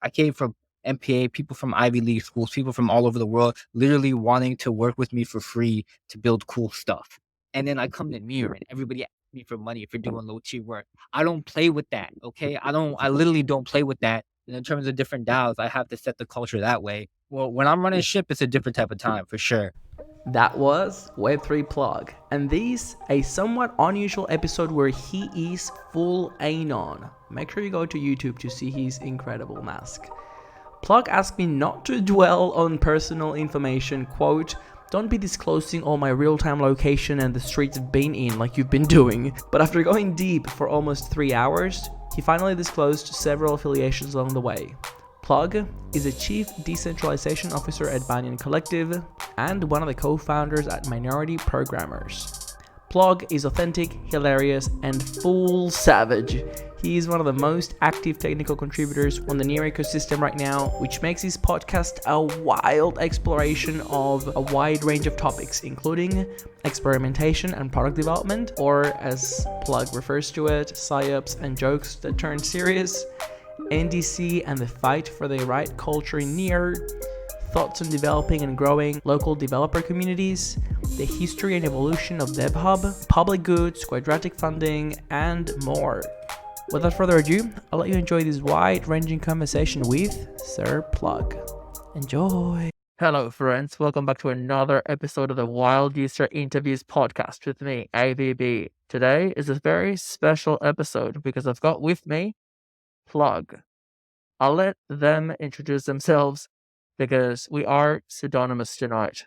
I came from MPA, people from Ivy League schools, people from all over the world, literally wanting to work with me for free to build cool stuff. And then I come to Near and everybody asks me for money for doing low tier work. I don't play with that. Okay. I literally don't play with that. And in terms of different DAOs, I have to set the culture that way. Well, when I'm running ship, it's a different type of time for sure. That was Web3 Plug, and this a somewhat unusual episode where he is full anon. Make sure you go to YouTube to see his incredible mask. Plug asked me not to dwell on personal information, quote, "Don't be disclosing all my real-time location and the streets I've been in like you've been doing." But after going deep for almost 3 hours, he finally disclosed several affiliations along the way. Plug is a Chief Decentralization Officer at Banyan Collective and one of the co-founders at Minority Programmers. Plug is authentic, hilarious, and full savage. He is one of the most active technical contributors on the Near ecosystem right now, which makes his podcast a wild exploration of a wide range of topics, including experimentation and product development, or as Plug refers to it, PsyOps and jokes that turn serious, NDC and the fight for the right culture in Near, thoughts on developing and growing local developer communities, the history and evolution of DevHub, public goods, quadratic funding, and more. Without further ado, I'll let you enjoy this wide-ranging conversation with Sir Plug. Enjoy! Hello friends, welcome back to another episode of the Wild User Interviews podcast with me, AVB. Today is a very special episode because I've got with me Plug. I'll let them introduce themselves because we are pseudonymous tonight.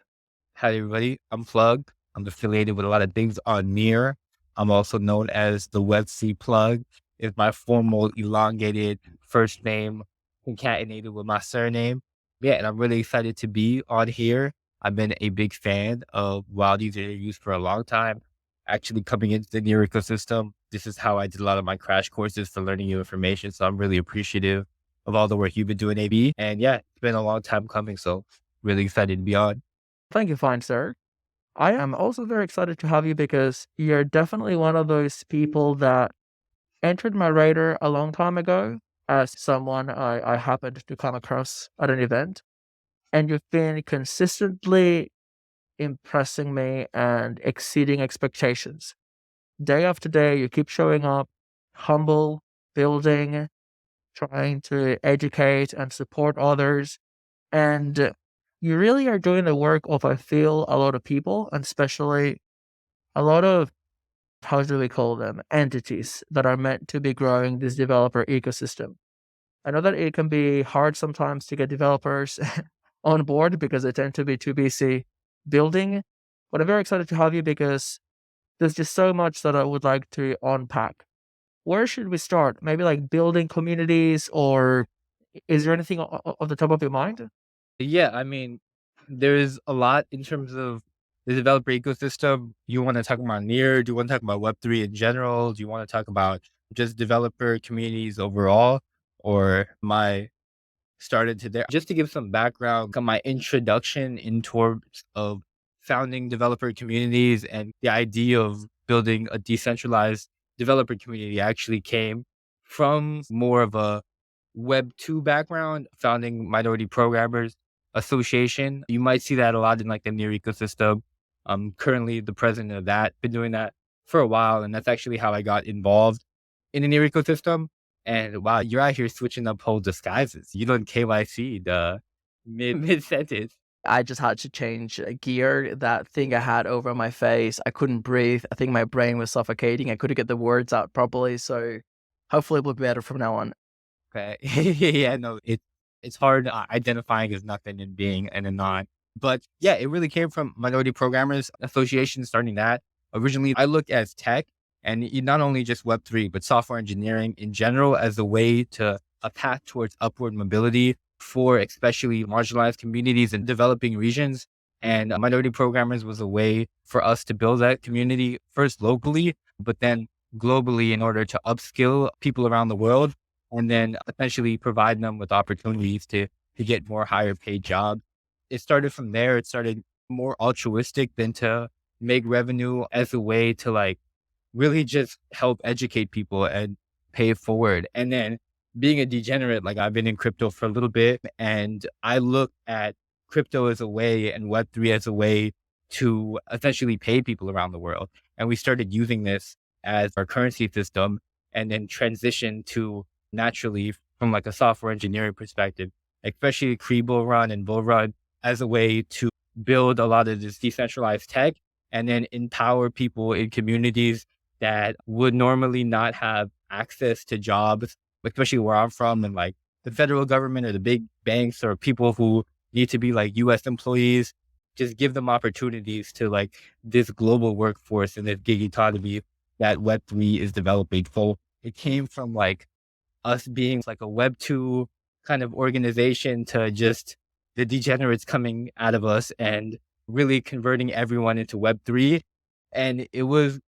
Hi, everybody. I'm Plug. I'm affiliated with a lot of things on Near. I'm also known as the Web3 Plug. It's my formal elongated first name concatenated with my surname. Yeah, and I'm really excited to be on here. I've been a big fan of Wild User Interviews for a long time. Actually coming into the Near ecosystem, this is how I did a lot of my crash courses for learning new information. So I'm really appreciative of all the work you've been doing, AB. And yeah, it's been a long time coming. So really excited to be on. Thank you, fine sir. I am also very excited to have you because you're definitely one of those people that entered my radar a long time ago as someone I happened to come across at an event. And you've been consistently impressing me and exceeding expectations. Day after day, you keep showing up, humble, building, trying to educate and support others. And you really are doing the work of, I feel, a lot of people, and especially a lot of, how do we call them, entities that are meant to be growing this developer ecosystem. I know that it can be hard sometimes to get developers on board because they tend to be too busy building, but I'm very excited to have you because there's just so much that I would like to unpack. Where should we start? Maybe like building communities, or is there anything off the top of your mind? Yeah, I mean, there's a lot in terms of the developer ecosystem. You want to talk about Near? Do you want to talk about Web3 in general? Do you want to talk about just developer communities overall? Or my started to there? Just to give some background on my introduction in terms of founding developer communities and the idea of building a decentralized developer community actually came from more of a Web2 background, founding Minority Programmers Association. You might see that a lot in like the Near ecosystem. I'm currently the president of that, been doing that for a while. And that's actually how I got involved in the Near ecosystem. And wow, you're out here switching up whole disguises. You don't KYC the mid sentence. I just had to change gear. That thing I had over my face, I couldn't breathe. I think my brain was suffocating. I couldn't get the words out properly. So hopefully it will be better from now on. Okay. Yeah, no, it's hard identifying as nothing and being an anon. But yeah, it really came from Minority Programmers Association, starting that. Originally, I looked at tech and not only just Web3, but software engineering in general as a way to a path towards upward mobility for especially marginalized communities in developing regions. And Minority Programmers was a way for us to build that community first locally, but then globally in order to upskill people around the world and then essentially provide them with opportunities to get more higher paid jobs. It started from there. It started more altruistic than to make revenue as a way to like really just help educate people and pay it forward. And then being a degenerate, like I've been in crypto for a little bit, and I look at crypto as a way and Web3 as a way to essentially pay people around the world. And we started using this as our currency system and then transition to naturally from like a software engineering perspective, especially Bull Run and Bull Run as a way to build a lot of this decentralized tech and then empower people in communities that would normally not have access to jobs, especially where I'm from and like the federal government or the big banks or people who need to be like US employees, just give them opportunities to like this global workforce and this gig economy that Web3 is developing. So it came from like us being like a Web2 kind of organization to just the degenerates coming out of us and really converting everyone into Web3. And it was,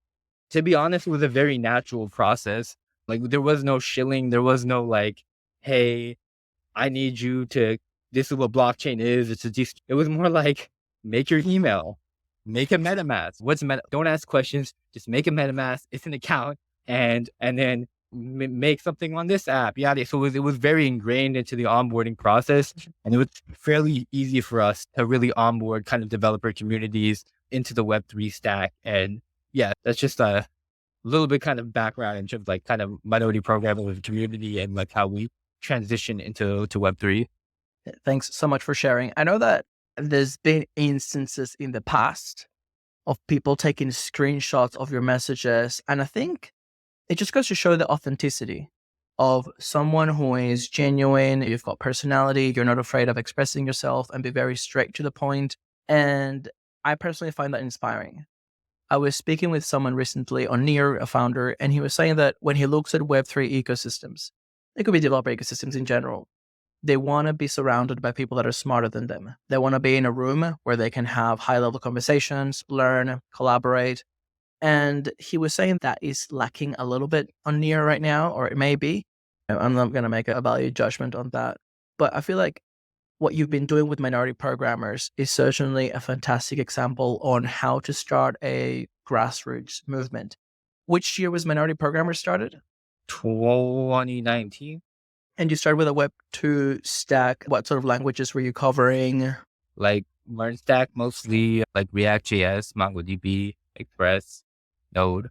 to be honest, it was a very natural process. Like there was no shilling. There was no like, hey, I need you to, this is what blockchain is. It was more like, make your email, make a MetaMask. Don't ask questions. Just make a MetaMask. It's an account and then make something on this app. Yeah. So it was very ingrained into the onboarding process. And it was fairly easy for us to really onboard kind of developer communities into the Web3 stack. And yeah, that's just a little bit kind of background in terms of like kind of minority programming with the community and like how we transition to Web3. Thanks so much for sharing. I know that there's been instances in the past of people taking screenshots of your messages. And I think it just goes to show the authenticity of someone who is genuine. You've got personality. You're not afraid of expressing yourself and be very straight to the point. And I personally find that inspiring. I was speaking with someone recently on Near, a founder, and he was saying that when he looks at Web3 ecosystems, it could be developer ecosystems in general, they want to be surrounded by people that are smarter than them. They want to be in a room where they can have high level conversations, learn, collaborate. And he was saying that is lacking a little bit on Near right now, or it may be. I'm not going to make a value judgment on that. But I feel like what you've been doing with minority programmers is certainly a fantastic example on how to start a grassroots movement. Which year was Minority Programmers started? 2019. And you started with a Web 2 stack. What sort of languages were you covering? Like Learn Stack, mostly like React.js, MongoDB, Express, Node.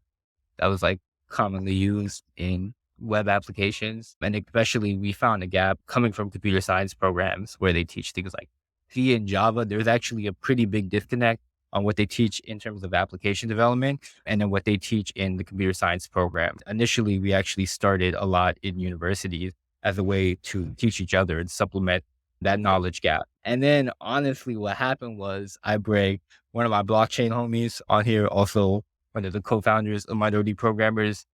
That was like commonly used in web applications. And especially we found a gap coming from computer science programs where they teach things like C and Java. There's actually a pretty big disconnect on what they teach in terms of application development and then what they teach in the computer science program. Initially, we actually started a lot in universities as a way to teach each other and supplement that knowledge gap. And then honestly, what happened was I bring one of my blockchain homies on here, also one of the co-founders of Minority Programmers.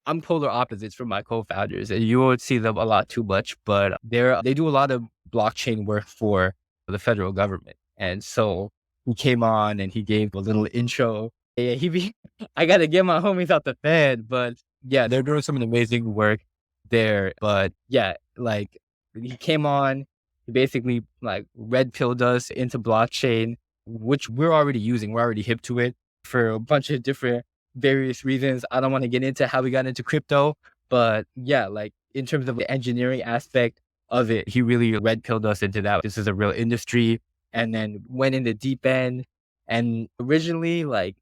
I'm polar opposites from my co-founders, and you won't see them a lot too much, but they do a lot of blockchain work for the federal government. And so he came on and he gave a little intro. Yeah, I got to get my homies out the Fed, but yeah, they're doing some amazing work there. But yeah, like he came on, he basically like red pilled us into blockchain, which we're already using. We're already hip to it for a bunch of different various reasons. I don't want to get into how we got into crypto, but yeah, like in terms of the engineering aspect of it, he really red pilled us into that. This is a real industry, and then went in the deep end. And originally, like,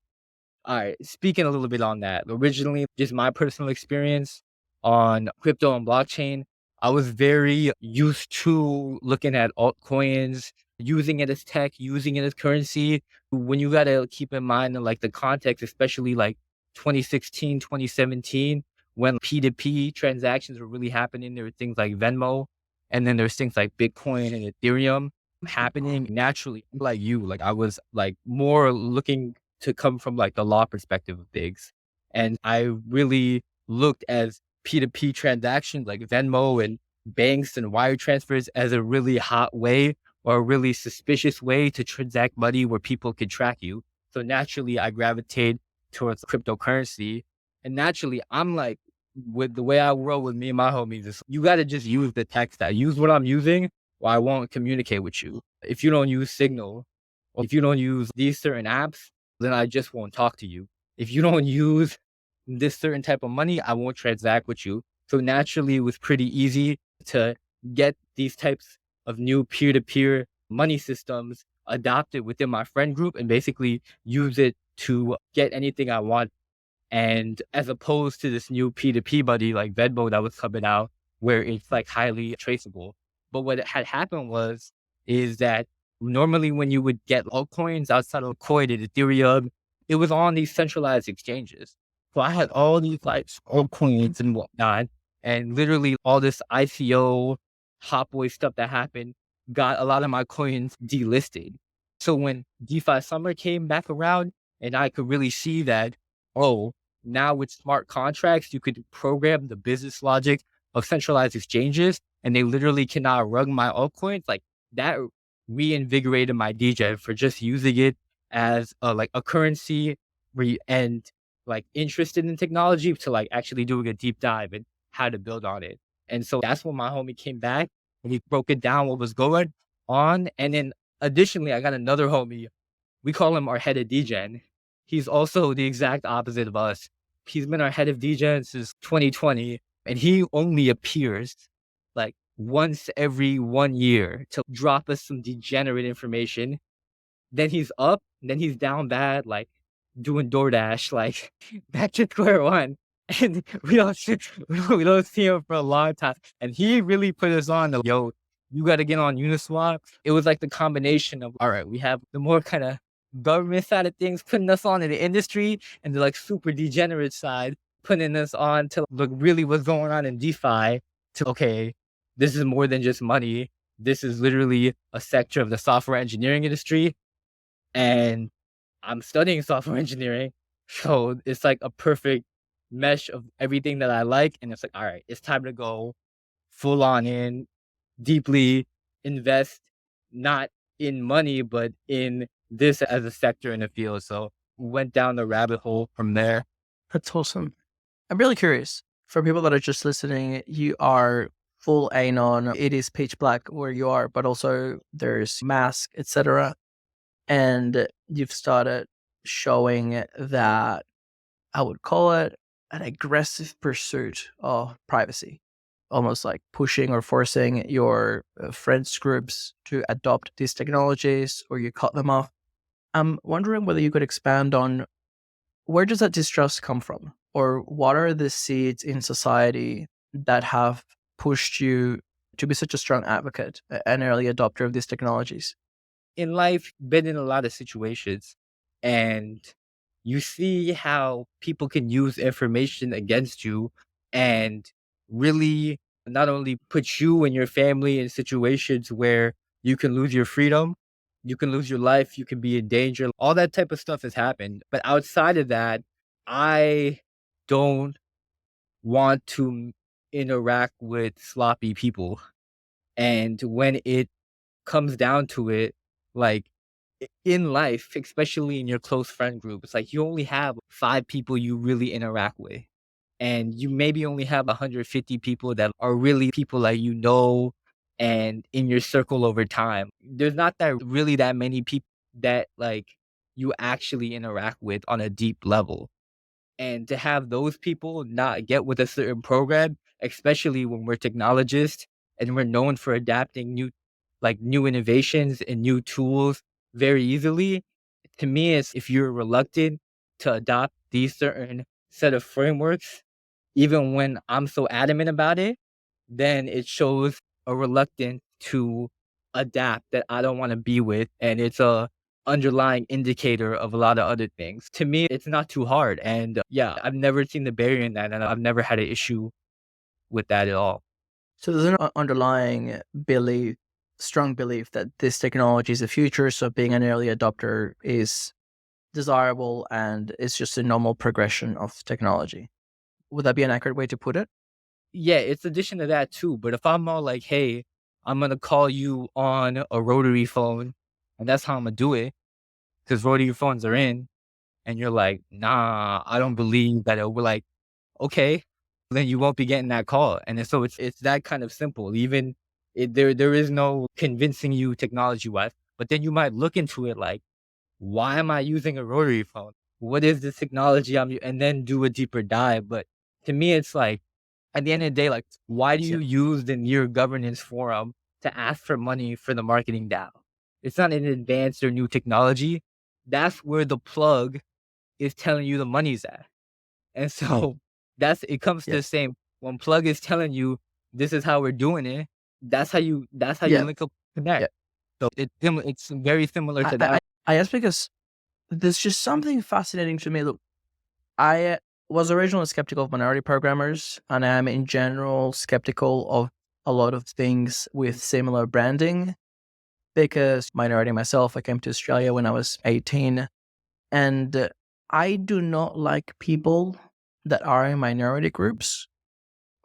all right, speaking a little bit on that, originally, just my personal experience on crypto and blockchain, I was very used to looking at altcoins, using it as tech, using it as currency. When you got to keep in mind, like the context, especially like 2016, 2017, when P2P transactions were really happening, there were things like Venmo, and then there's things like Bitcoin and Ethereum happening naturally. Like you, like I was like more looking to come from like the law perspective of things. And I really looked as P2P transactions like Venmo and banks and wire transfers as a really hot way or a really suspicious way to transact money where people could track you. So naturally I gravitate towards cryptocurrency. And naturally I'm like, with the way I roll with me and my homies, is you got to just use the tech stack. Use what I'm using or I won't communicate with you. If you don't use Signal or if you don't use these certain apps, then I just won't talk to you. If you don't use this certain type of money, I won't transact with you. So naturally, it was pretty easy to get these types of new peer-to-peer money systems adopted within my friend group and basically use it to get anything I want. And as opposed to this new P2P buddy like Venmo that was coming out, where it's like highly traceable. But what had happened is that normally when you would get altcoins outside of Coin and Ethereum, it was on these centralized exchanges. So I had all these like altcoins and whatnot, and literally all this ICO hot boy stuff that happened got a lot of my coins delisted. So when DeFi summer came back around and I could really see that, oh, now with smart contracts, you could program the business logic of centralized exchanges and they literally cannot rug my altcoins. Like that reinvigorated my DJ for just using it as like a currency and like interested in technology to like actually doing a deep dive and how to build on it. And so that's when my homie came back and he broke it down what was going on. And then additionally, I got another homie. We call him our head of DGen. He's also the exact opposite of us. He's been our head of DGen since 2020, and he only appears like once every 1 year to drop us some degenerate information. Then he's up, then he's down bad, like doing DoorDash, like back to square one. And we don't see him for a long time. And he really put us on the yo, you got to get on Uniswap. It was like the combination of all right, we have the more kind of government side of things putting us on in the industry, and the like super degenerate side putting us on to look really what's going on in DeFi. To okay, this is more than just money. This is literally a sector of the software engineering industry, and I'm studying software engineering. So it's like a perfect mesh of everything that I like. And it's like, all right, it's time to go full on in, deeply invest, not in money, but in this as a sector in the field. So went down the rabbit hole from there. That's awesome. I'm really curious. For people that are just listening, you are full anon. It is pitch black where you are, but also there's mask, etc. And you've started showing that I would call it an aggressive pursuit of privacy, almost like pushing or forcing your friends groups to adopt these technologies, or you cut them off. I'm wondering whether you could expand on where does that distrust come from, or what are the seeds in society that have pushed you to be such a strong advocate, an early adopter of these technologies? In life, been in a lot of situations, and you see how people can use information against you and really not only put you and your family in situations where you can lose your freedom, you can lose your life, you can be in danger. All that type of stuff has happened. But outside of that, I don't want to interact with sloppy people. And when it comes down to it, like in life, especially in your close friend group, it's like you only have 5 people you really interact with. And you maybe only have 150 people that are really people that you know and in your circle over time. There's not that really that many people that like you actually interact with on a deep level. And to have those people not get with a certain program, especially when we're technologists and we're known for adapting new innovations and new tools very easily. To me, it's if you're reluctant to adopt these certain set of frameworks, even when I'm so adamant about it, then it shows a reluctance to adapt that I don't want to be with. And it's a underlying indicator of a lot of other things. To me, it's not too hard. And yeah, I've never seen the barrier in that. And I've never had an issue with that at all. So there's an underlying belief, strong belief that this technology is the future. So being an early adopter is desirable and it's just a normal progression of technology. Would that be an accurate way to put it? Yeah, it's addition to that too. But if I'm all like, hey, I'm gonna call you on a rotary phone, and that's how I'm gonna do it, because rotary phones are in, and you're like, nah, I don't believe that it will like, okay, then you won't be getting that call. And so it's that kind of simple. Even there is no convincing you technology wise, but then you might look into it like, why am I using a rotary phone? What is this technology and then do a deeper dive. But to me, it's like at the end of the day, like, why do Yeah. you use the near governance forum to ask for money for the marketing DAO? It's not an advanced or new technology. That's where the plug is telling you the money's at. And so it comes to Yeah. the same. When plug is telling you this is how we're doing it, that's how you Yeah. link up connect. Yeah. So it's very similar I, to I, that. I ask because there's just something fascinating to me. Look, I was originally skeptical of minority programmers, and I'm in general skeptical of a lot of things with similar branding because minority myself, I came to Australia when I was 18, and I do not like people that are in minority groups,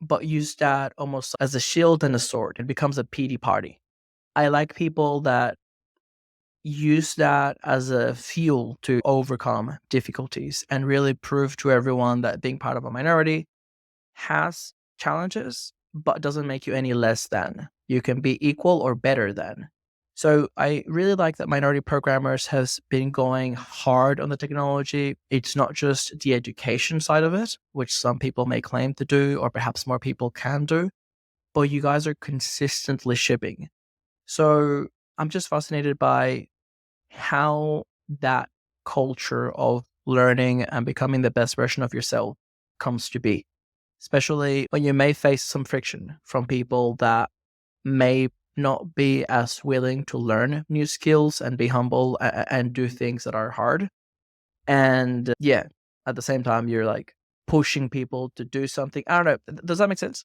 but use that almost as a shield and a sword. It becomes a pity party. I like people that use that as a fuel to overcome difficulties and really prove to everyone that being part of a minority has challenges, but doesn't make you any less than. You can be equal or better than. So I really like that minority programmers has been going hard on the technology. It's not just the education side of it, which some people may claim to do, or perhaps more people can do, but you guys are consistently shipping. So I'm just fascinated by how that culture of learning and becoming the best version of yourself comes to be, especially when you may face some friction from people that may not be as willing to learn new skills and be humble and do things that are hard. And yeah, at the same time, you're like pushing people to do something. I don't know. Does that make sense?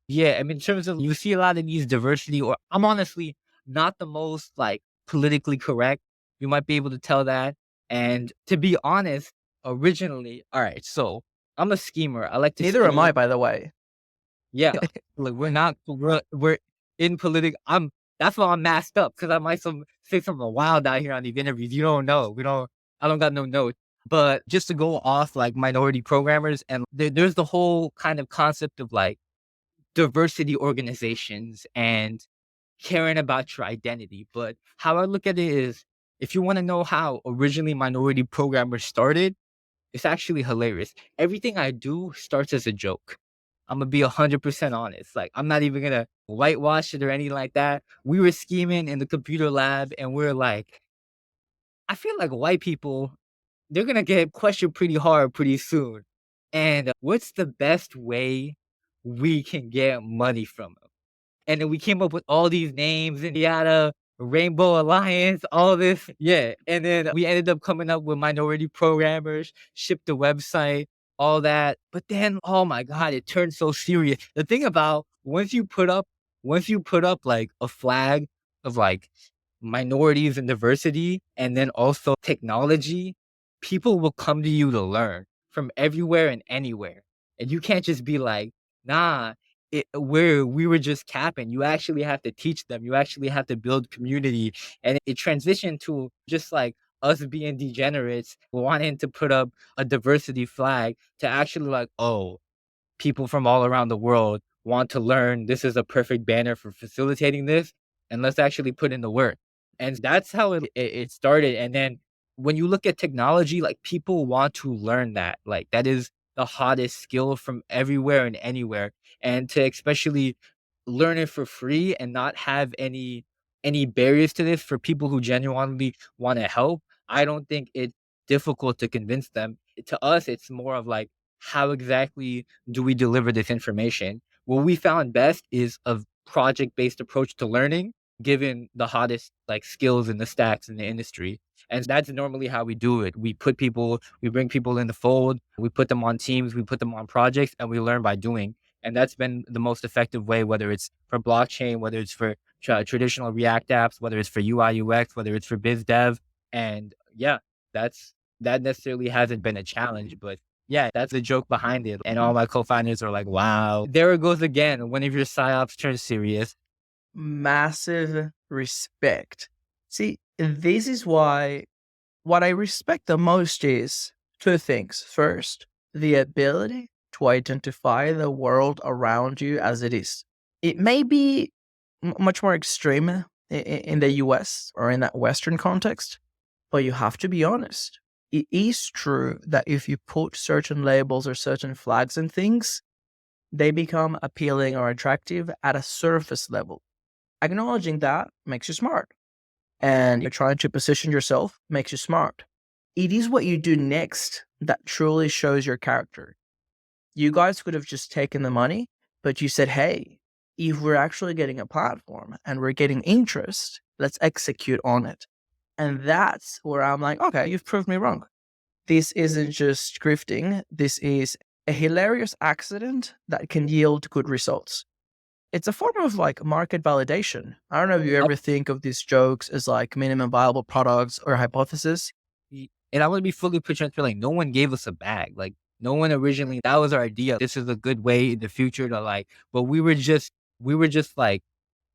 Yeah, I mean, in terms of you see a lot of these diversity, or I'm honestly not the most like politically correct. You might be able to tell that. And to be honest, originally, all right, so I'm a schemer. I like to Neither am I, scheme. by the way. Yeah, like we're in I'm that's why I'm masked up because I might say something wild out here on these interviews. You don't know. I don't got no notes. But just to go off like minority programmers, and there's the whole kind of concept of like diversity organizations and caring about your identity. But how I look at it is, if you want to know how originally minority programmers started, it's actually hilarious. Everything I do starts as a joke. I'm gonna be 100% honest. Like, I'm not even gonna whitewash it or anything like that. We were scheming in the computer lab, and we're like, I feel like white people, they're gonna get questioned pretty hard pretty soon. And what's the best way we can get money from them? And then we came up with all these names and yada, Rainbow Alliance, all this. Yeah. And then we ended up coming up with minority programmers, shipped the website, all that. But then, oh my God, it turned so serious. The thing about once you put up like a flag of like minorities and diversity and then also technology, people will come to you to learn from everywhere and anywhere. And you can't just be like, nah, we were just capping. You actually have to teach them. You actually have to build community. And it transitioned to just like us being degenerates, wanting to put up a diversity flag to actually like, oh, people from all around the world want to learn. This is a perfect banner for facilitating this. And let's actually put in the work. And that's how it started. And then when you look at technology, like people want to learn that. Like that is the hottest skill from everywhere and anywhere. And to especially learn it for free and not have any barriers to this for people who genuinely want to help, I don't think it's difficult to convince them. To us, it's more of like, how exactly do we deliver this information? What we found best is a project-based approach to learning, given the hottest like skills and the stacks in the industry. And that's normally how we do it. We bring people in the fold, we put them on teams, we put them on projects, and we learn by doing. And that's been the most effective way, whether it's for blockchain, whether it's for traditional React apps, whether it's for UI UX, whether it's for biz dev. And yeah, that necessarily hasn't been a challenge, but yeah, that's the joke behind it. And all my co-founders are like, wow, there it goes again. One of your PsyOps turns serious. Massive respect. See, this is why what I respect the most is two things. First, the ability to identify the world around you as it is. It may be much more extreme in the US or in that Western context, but you have to be honest. It is true that if you put certain labels or certain flags and things, they become appealing or attractive at a surface level. Acknowledging that makes you smart. And you're trying to position yourself makes you smart. It is what you do next that truly shows your character. You guys could have just taken the money, but you said, hey, if we're actually getting a platform and we're getting interest, let's execute on it. And that's where I'm like, okay, you've proved me wrong. This isn't just grifting. This is a hilarious accident that can yield good results. It's a form of like market validation. I don't know if you ever think of these jokes as like minimum viable products or hypothesis. And I want to be fully transparent. Like, no one gave us a bag. Like, no one originally. That was our idea. This is a good way in the future to like. But we were just like,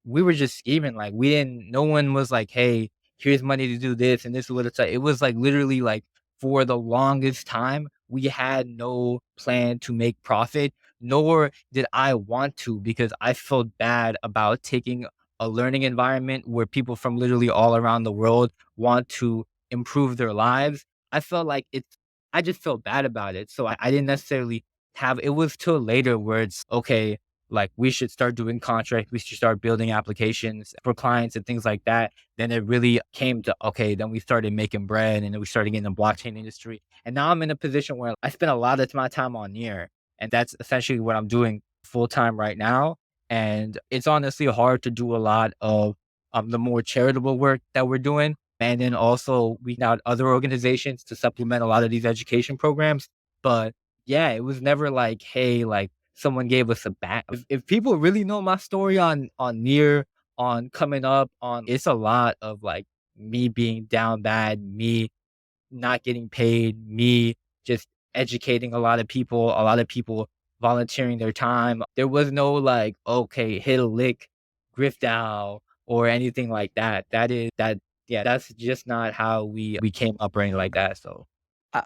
we were just scheming. Like, we didn't. No one was like, hey, here's money to do this, and this is what it's like. It was like literally like for the longest time, we had no plan to make profit, nor did I want to, because I felt bad about taking a learning environment where people from literally all around the world want to improve their lives. I felt like it's I just felt bad about it. So I didn't necessarily have it was till later where it's okay, like we should start doing contracts, we should start building applications for clients and things like that. Then it really came to okay, then we started making bread and then we started getting the blockchain industry. And now I'm in a position where I spend a lot of my time on Near. And that's essentially what I'm doing full time right now. And it's honestly hard to do a lot of the more charitable work that we're doing. And then also we out other organizations to supplement a lot of these education programs. But yeah, it was never like, hey, like someone gave us a back. If people really know my story on Near, on coming up, on it's a lot of like me being down bad, me not getting paid, me just educating a lot of people volunteering their time. There was no like, okay, hit a lick, grift out, or anything like that. Yeah, that's just not how we came up or anything like that. So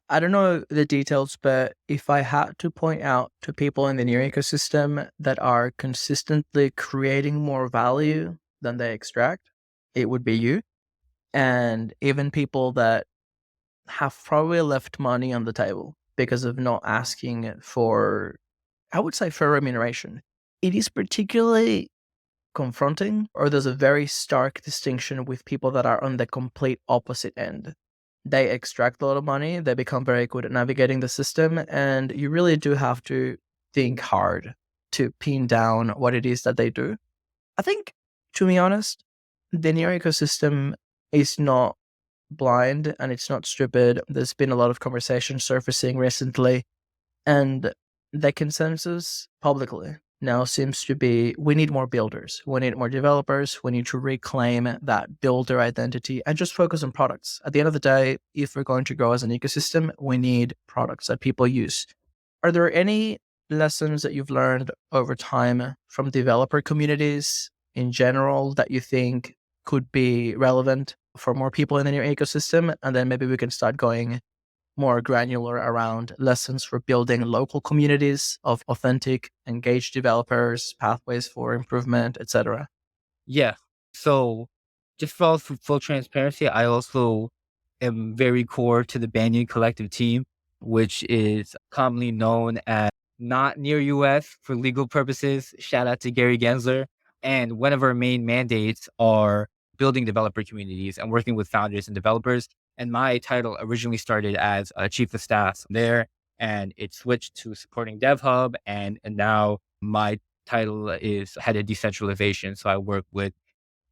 I don't know the details, but if I had to point out to people in the near ecosystem that are consistently creating more value than they extract, it would be you. And even people that have probably left money on the table because of not asking for, I would say, fair remuneration. It is particularly confronting, or there's a very stark distinction with people that are on the complete opposite end. They extract a lot of money, they become very good at navigating the system, and you really do have to think hard to pin down what it is that they do. I think, to be honest, the near ecosystem is not blind and it's not stupid. There's been a lot of conversation surfacing recently, and the consensus publicly now seems to be we need more builders, we need more developers, we need to reclaim that builder identity and just focus on products. At the end of the day, if we're going to grow as an ecosystem, we need products that people use. Are there any lessons that you've learned over time from developer communities in general that you think could be relevant for more people in your ecosystem? And then maybe we can start going more granular around lessons for building local communities of authentic, engaged developers, pathways for improvement, etc. yeah. So just for full transparency, I also am very core to the Banyan collective team, which is commonly known as not near US for legal purposes. Shout out to Gary Gensler. And one of our main mandates are building developer communities and working with founders and developers. And my title originally started as a chief of staff there, and it switched to supporting DevHub. And now my title is head of decentralization. So I work with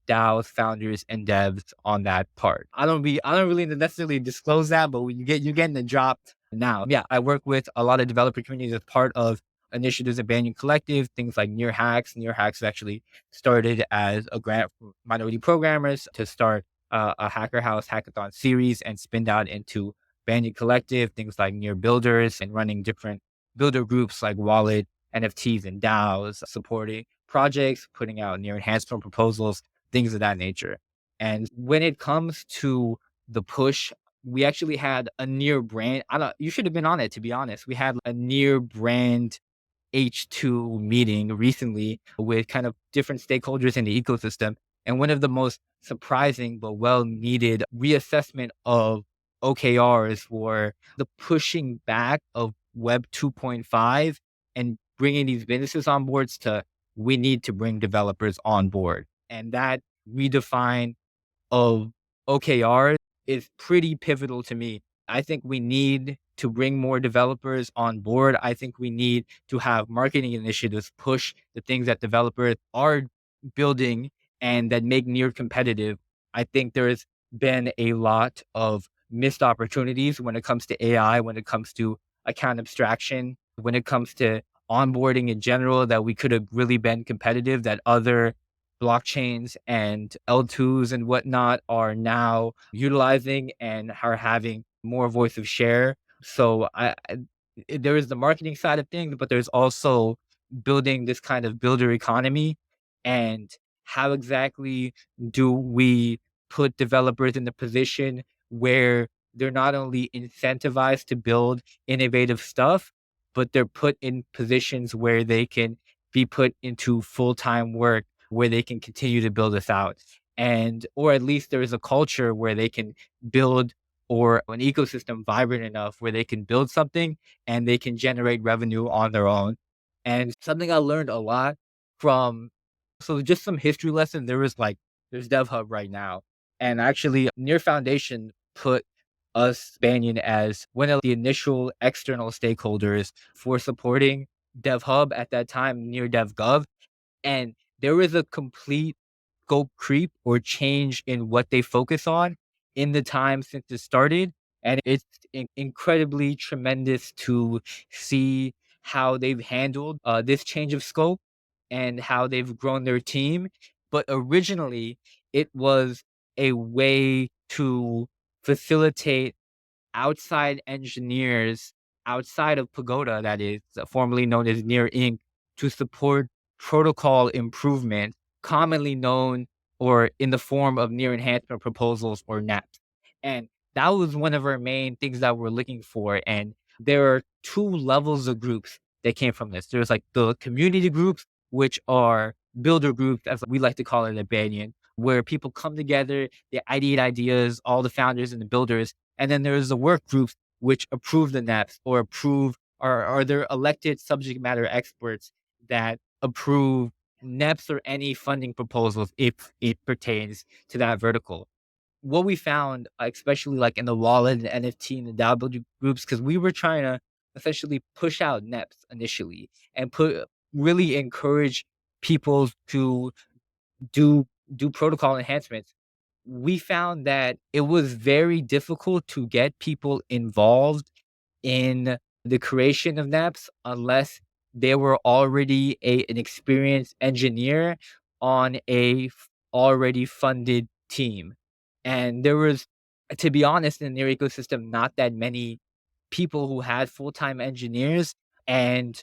DAOs, founders, and devs on that part. I don't really necessarily disclose that, but when you're getting the drop now. Yeah, I work with a lot of developer communities as part of initiatives at Banyan Collective, things like Near Hacks. Near Hacks actually started as a grant for minority programmers to start a Hacker House hackathon series and spinned out into Banyan Collective, things like Near Builders and running different builder groups like Wallet, NFTs, and DAOs, supporting projects, putting out Near enhancement proposals, things of that nature. And when it comes to the push, we actually had a Near brand. I don't. You should have been on it, to be honest. We had a Near brand H2 meeting recently with kind of different stakeholders in the ecosystem. And one of the most surprising but well needed reassessment of OKRs were the pushing back of Web 2.5 and bringing these businesses on boards to we need to bring developers on board. And that redefine of OKR is pretty pivotal to me. I think we need to bring more developers on board. I think we need to have marketing initiatives push the things that developers are building and that make near competitive. I think there's been a lot of missed opportunities when it comes to AI, when it comes to account abstraction, when it comes to onboarding in general, that we could have really been competitive, that other blockchains and L2s and whatnot are now utilizing and are having more voice of share. So there is the marketing side of things, but there's also building this kind of builder economy. And how exactly do we put developers in the position where they're not only incentivized to build innovative stuff, but they're put in positions where they can be put into full-time work, where they can continue to build this out. And, or at least there is a culture where they can build, or an ecosystem vibrant enough where they can build something and they can generate revenue on their own. And something I learned a lot from, so just some history lesson, there's DevHub right now. And actually Near Foundation put us, Banyan, as one of the initial external stakeholders for supporting DevHub at that time, near DevGov. And there is a complete scope creep or change in what they focus on in the time since it started. And it's incredibly tremendous to see how they've handled this change of scope and how they've grown their team. But originally, it was a way to facilitate outside engineers outside of Pagoda, that is, formerly known as Near Inc., to support protocol improvement, commonly known or in the form of near enhancement proposals or NAPs. And that was one of our main things that we're looking for. And there are two levels of groups that came from this. There's like the community groups, which are builder groups, as we like to call it at Banyan, where people come together, they ideate ideas, all the founders and the builders. And then there's the work groups which approve the NAPs or approve, or are there elected subject matter experts that approve NEPs or any funding proposals if it pertains to that vertical. What we found, especially like in the wallet and NFT and the DAO builder groups, because we were trying to essentially push out NEPs initially and really encourage people to do protocol enhancements. We found that it was very difficult to get people involved in the creation of naps unless they were already an experienced engineer on already funded team. And there was, to be honest, in their ecosystem, not that many people who had full-time engineers. And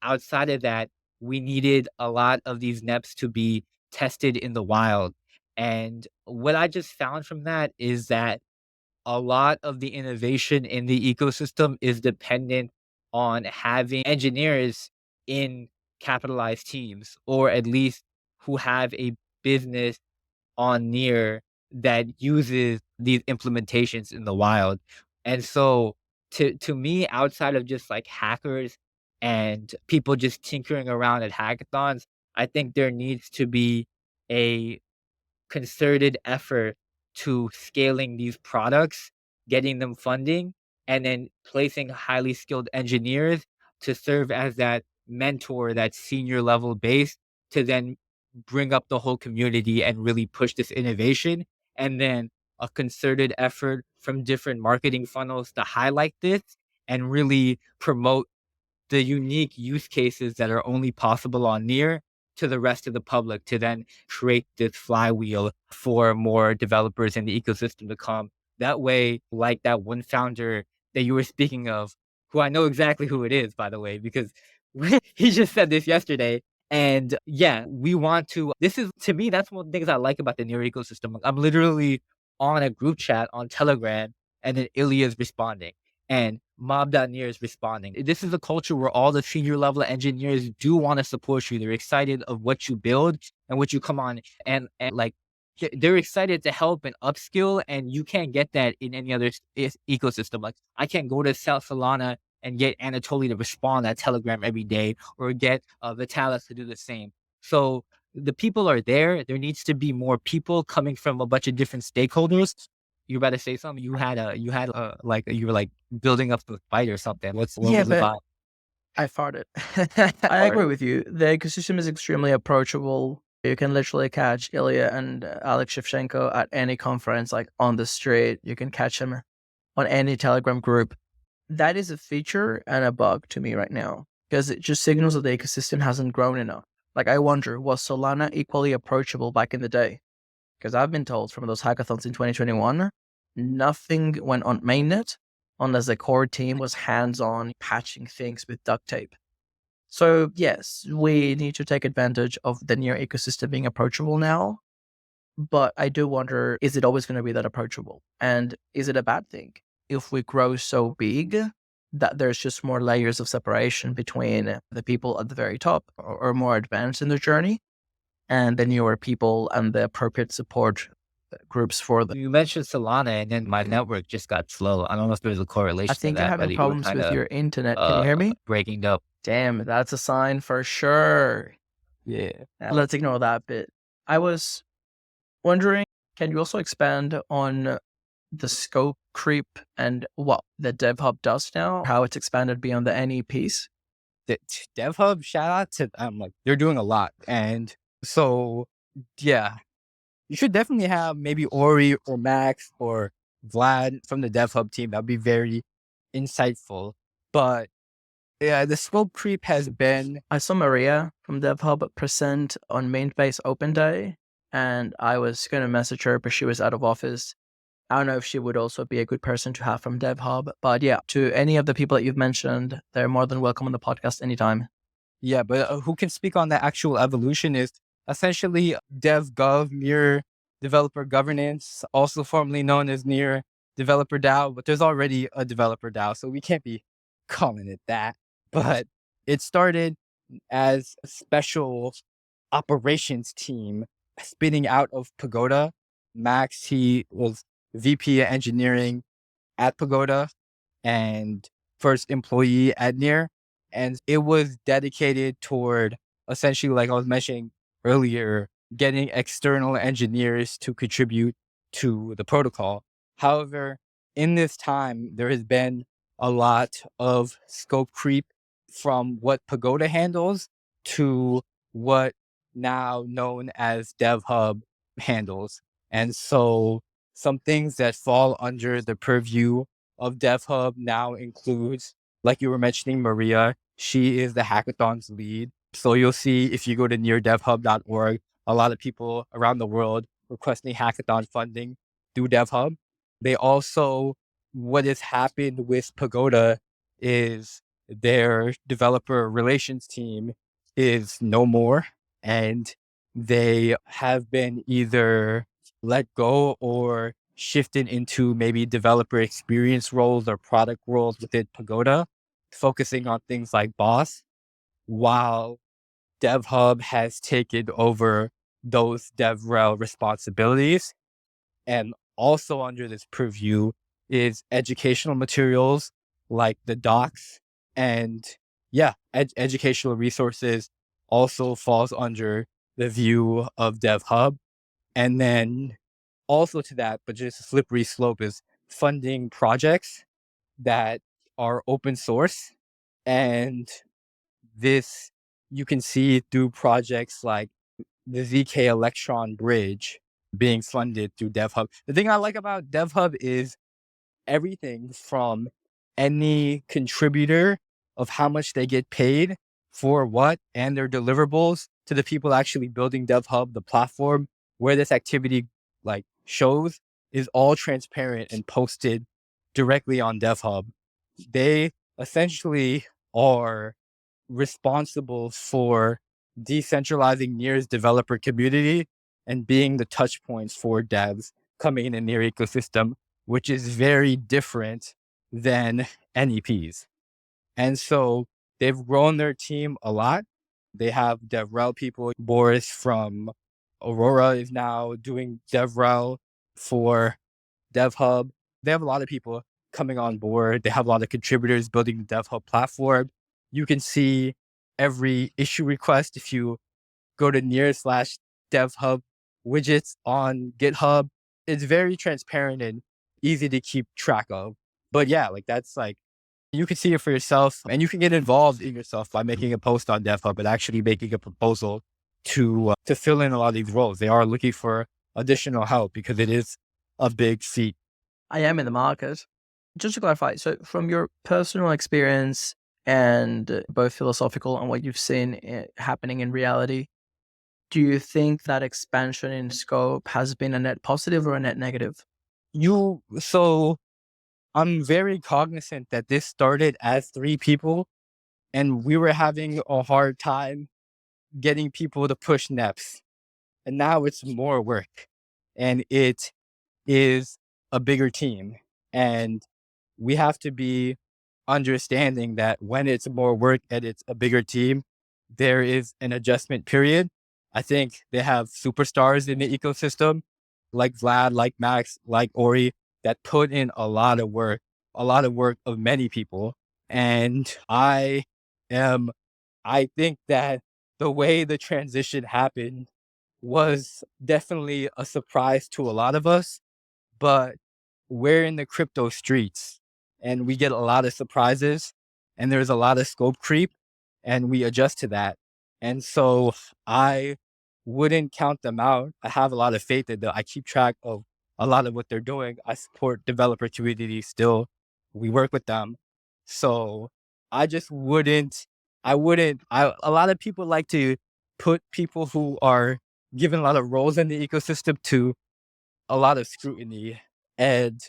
outside of that, we needed a lot of these NEPs to be tested in the wild. And what I just found from that is that a lot of the innovation in the ecosystem is dependent on having engineers in capitalized teams, or at least who have a business on Near that uses these implementations in the wild. And so to me, outside of just like hackers and people just tinkering around at hackathons, I think there needs to be a concerted effort to scaling these products, getting them funding, and then placing highly skilled engineers to serve as that mentor, that senior level base, to then bring up the whole community and really push this innovation. And then a concerted effort from different marketing funnels to highlight this and really promote the unique use cases that are only possible on Near to the rest of the public, to then create this flywheel for more developers in the ecosystem to come. That way, like that one founder that you were speaking of, who I know exactly who it is, by the way, because he just said this yesterday. And yeah, we want to, this is, to me, that's one of the things I like about the Near ecosystem. I'm literally on a group chat on Telegram, and then Illia is responding and Mob.near is responding. This is a culture where all the senior level engineers do want to support you. They're excited of what you build and what you come on, and like they're excited to help and upskill, and you can't get that in any other ecosystem. Like I can't go to South Solana and get Anatoly to respond at Telegram every day, or get Vitalis to do the same. So the people are there. There needs to be more people coming from a bunch of different stakeholders. You about to say something? Like you were like building up the fight or something. What Yeah, was but about? I farted. I agree with you. The ecosystem is extremely approachable. You can literally catch Ilya and Alex Shevchenko at any conference, like on the street. You can catch them on any Telegram group. That is a feature and a bug to me right now because it just signals that the ecosystem hasn't grown enough. Like, I wonder, was Solana equally approachable back in the day? Because I've been told from those hackathons in 2021, nothing went on mainnet unless the core team was hands on patching things with duct tape. So, yes, we need to take advantage of the near ecosystem being approachable now. But I do wonder, is it always going to be that approachable? And is it a bad thing if we grow so big that there's just more layers of separation between the people at the very top or more advanced in their journey and the newer people and the appropriate support groups for them? You mentioned Solana, and then my network just got slow. I don't know if there's a I correlation to think you're that, having but you were problems kind with of your internet. Can you hear me? breaking up. Damn, that's a sign for sure. Yeah. Let's ignore that bit. I was wondering, can you also expand on the scope creep and what the dev hub does now, how it's expanded beyond the NEPs? The Dev Hub, shout out to them. Like, they're doing a lot. And so, yeah, you should definitely have maybe Ori or Max or Vlad from the Dev Hub team. That'd be very insightful. But yeah, the scope creep has been. I saw Maria from Dev Hub present on main base open day, and I was going to message her, but she was out of office. I don't know if she would also be a good person to have from Dev Hub, but yeah, to any of the people that you've mentioned, they're more than welcome on the podcast anytime. Yeah, but who can speak on the actual evolution is essentially DevGov, near developer governance, also formerly known as near developer DAO, but there's already a developer DAO, so we can't be calling it that. But it started as a special operations team spinning out of Pagoda. Max, he was VP of engineering at Pagoda and first employee at Near. And it was dedicated toward essentially, like I was mentioning earlier, getting external engineers to contribute to the protocol. However, in this time, there has been a lot of scope creep from what Pagoda handles to what now known as DevHub handles. And so some things that fall under the purview of DevHub now includes, like you were mentioning, Maria. She is the hackathon's lead. So you'll see if you go to neardevhub.org, a lot of people around the world requesting hackathon funding through DevHub. They also, what has happened with Pagoda is their developer relations team is no more, and they have been either let go or shifted into maybe developer experience roles or product roles within Pagoda, focusing on things like Boss, while DevHub has taken over those DevRel responsibilities. And also under this purview is educational materials like the docs, and yeah, educational resources also falls under the view of DevHub. And then also to that, but just a slippery slope, is funding projects that are open source. And this you can see through projects like the ZK Electron Bridge being funded through DevHub. The thing I like about DevHub is everything from any contributor of how much they get paid for what and their deliverables to the people actually building DevHub, the platform where this activity like shows, is all transparent and posted directly on DevHub. They essentially are responsible for decentralizing Near's developer community and being the touch points for devs coming in the Near ecosystem, which is very different than NEPs. And so they've grown their team a lot. They have DevRel people. Boris from Aurora is now doing DevRel for DevHub. They have a lot of people. coming on board. They have a lot of contributors building the DevHub platform. You can see every issue request if you go to near/DevHub widgets on GitHub. It's very transparent and easy to keep track of. But yeah, like that's like you can see it for yourself and you can get involved in yourself by making a post on DevHub and actually making a proposal to fill in a lot of these roles. They are looking for additional help because it is a big feat. I am in the market. Just to clarify, so from your personal experience and both philosophical and what you've seen happening in reality, do you think that expansion in scope has been a net positive or a net negative? So I'm very cognizant that this started as 3 people and we were having a hard time getting people to push NEPs. And now it's more work and it is a bigger team. And we have to be understanding that when it's more work and it's a bigger team, there is an adjustment period. I think they have superstars in the ecosystem like Vlad, like Max, like Ori that put in a lot of work of many people. And am, I think that the way the transition happened was definitely a surprise to a lot of us, but we're in the crypto streets and we get a lot of surprises and there's a lot of scope creep and we adjust to that. And so I wouldn't count them out. I have a lot of faith in them. I keep track of a lot of what they're doing. I support developer community still. We work with them. So I just a lot of people like to put people who are given a lot of roles in the ecosystem to a lot of scrutiny. And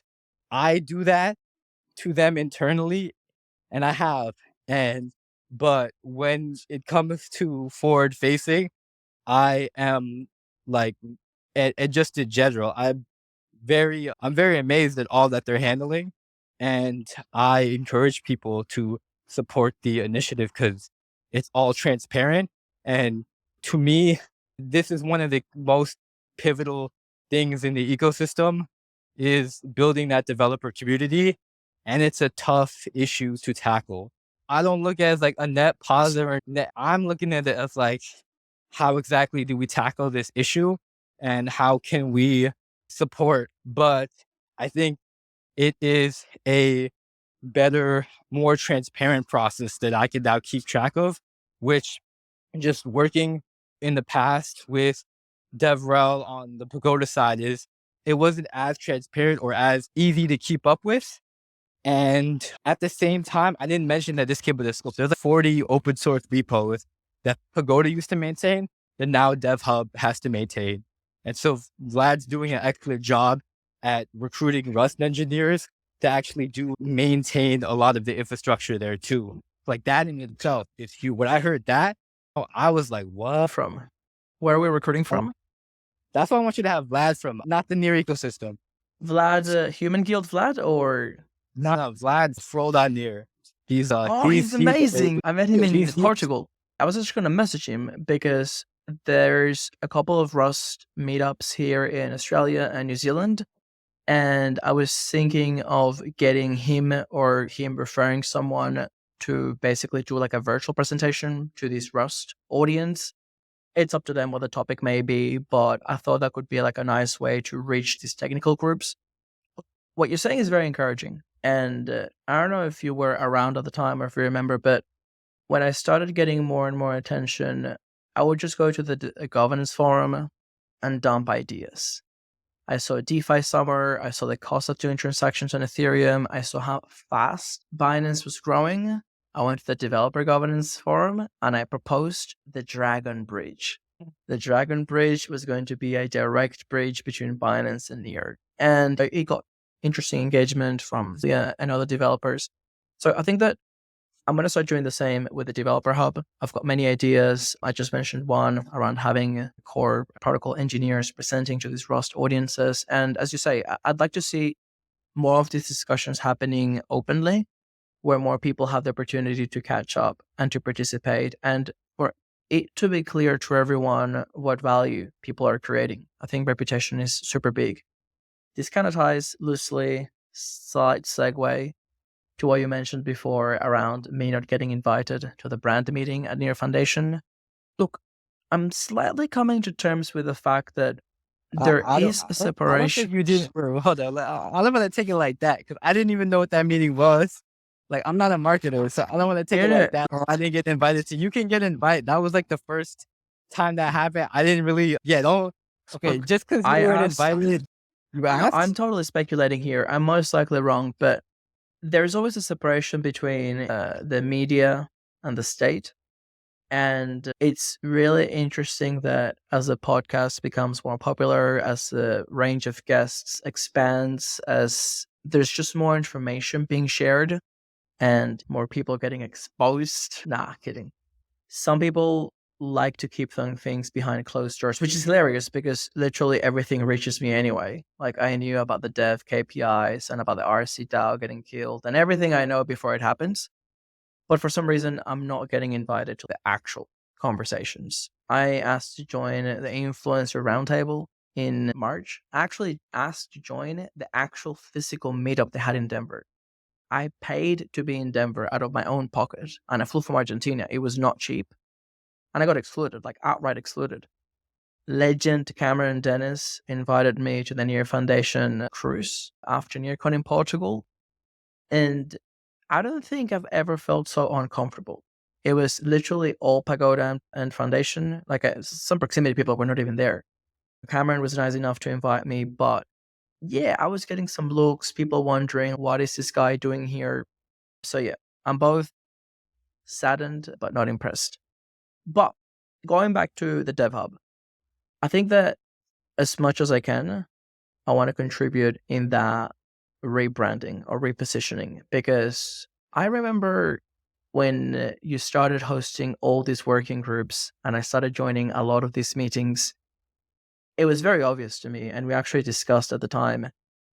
I do that to them internally, and I have. And but when it comes to forward facing, I am like, and just in general, I'm very amazed at all that they're handling. And I encourage people to support the initiative because it's all transparent. And to me, this is one of the most pivotal things in the ecosystem is building that developer community. And it's a tough issue to tackle. I don't look at it as like a net positive or net. I'm looking at it as like, how exactly do we tackle this issue and how can we support? But I think it is a better, more transparent process that I can now keep track of, which just working in the past with DevRel on the Pagoda side is it wasn't as transparent or as easy to keep up with. And at the same time, I didn't mention that this came with a scope. There's like 40 open source repos that Pagoda used to maintain that now DevHub has to maintain. And so Vlad's doing an excellent job at recruiting Rust engineers to actually do maintain a lot of the infrastructure there too. Like that in itself is huge. When I heard that, I was like, what? From where are we recruiting from? That's why I want you to have Vlad from, not the near ecosystem. Vlad, Human Guild Vlad, or No, Vlad's rolled on near. he's amazing. I met him in he's Portugal. I was just gonna message him because there's a couple of Rust meetups here in Australia and New Zealand. And I was thinking of getting him or him referring someone to basically do like a virtual presentation to this Rust audience. It's up to them what the topic may be, but I thought that could be like a nice way to reach these technical groups. What you're saying is very encouraging. And I don't know if you were around at the time or if you remember, but when I started getting more and more attention, I would just go to the governance forum and dump ideas. I saw DeFi summer. I saw the cost of doing transactions on Ethereum. I saw how fast Binance was growing. I went to the developer governance forum and I proposed the Dragon Bridge. The Dragon Bridge was going to be a direct bridge between Binance and Near. And it got interesting engagement from and other developers. So I think that I'm going to start doing the same with the developer hub. I've got many ideas. I just mentioned one around having core protocol engineers presenting to these Rust audiences. And as you say, I'd like to see more of these discussions happening openly, where more people have the opportunity to catch up and to participate, and for it to be clear to everyone what value people are creating. I think reputation is super big. This kind of ties loosely slight segue to what you mentioned before around me not getting invited to the brand meeting at Near Foundation. Look, I'm slightly coming to terms with the fact that there is a I don't separation. think you did. Bro, hold on. I don't want to take it like that because I didn't even know what that meeting was. Like, I'm not a marketer, so I don't want to take No, it no, like that. Or I didn't get invited to. You can get invited. That was like the first time that happened. I didn't really. Yeah, don't. Okay, look, just because you I weren't asked. invited, you No, I'm asked. totally speculating here. I'm most likely wrong, but there's always a separation between the media and the state. And it's really interesting that as the podcast becomes more popular, as the range of guests expands, as there's just more information being shared and more people getting exposed. Nah, kidding. Some people like to keep things behind closed doors, which is hilarious because literally everything reaches me anyway. Like I knew about the dev KPIs and about the RC DAO getting killed and everything I know before it happens. But for some reason, I'm not getting invited to the actual conversations. I asked to join the influencer roundtable in March. I actually asked to join the actual physical meetup they had in Denver. I paid to be in Denver out of my own pocket and I flew from Argentina. It was not cheap. And I got excluded, like outright excluded. Legend Cameron Dennis invited me to the Near Foundation cruise after NearCon in Portugal. And I don't think I've ever felt so uncomfortable. It was literally all Pagoda and Foundation. Like some proximity people were not even there. Cameron was nice enough to invite me, but yeah, I was getting some looks, people wondering, what is this guy doing here? So yeah, I'm both saddened, but not impressed. But going back to the Dev Hub, I think that as much as I can, I want to contribute in that rebranding or repositioning because I remember when you started hosting all these working groups and I started joining a lot of these meetings, it was very obvious to me. And we actually discussed at the time,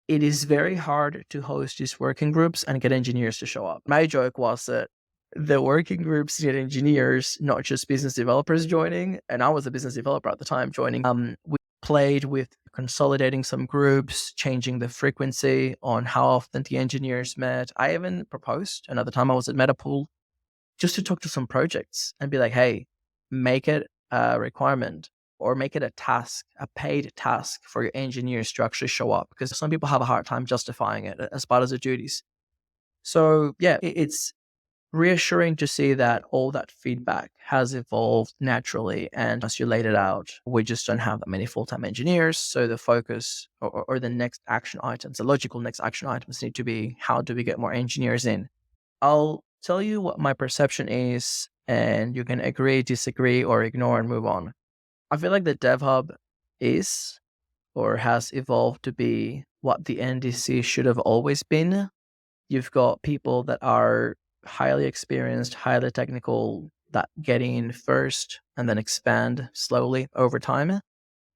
it is very hard to host these working groups and get engineers to show up. My joke was that the working groups need engineers, not just business developers joining. And I was a business developer at the time joining. We played with consolidating some groups, changing the frequency on how often the engineers met. I even proposed another time I was at Metapool just to talk to some projects and be like, hey, make it a requirement or make it a task, a paid task for your engineers to actually show up because some people have a hard time justifying it as part of their duties. So yeah, it's reassuring to see that all that feedback has evolved naturally. And as you laid it out, we just don't have that many full-time engineers. So the focus or the next action items, the logical next action items need to be, how do we get more engineers in? I'll tell you what my perception is, and you can agree, disagree, or ignore and move on. I feel like the Dev Hub is or has evolved to be what the NDC should have always been. You've got people that are highly experienced, highly technical, that get in first and then expand slowly over time.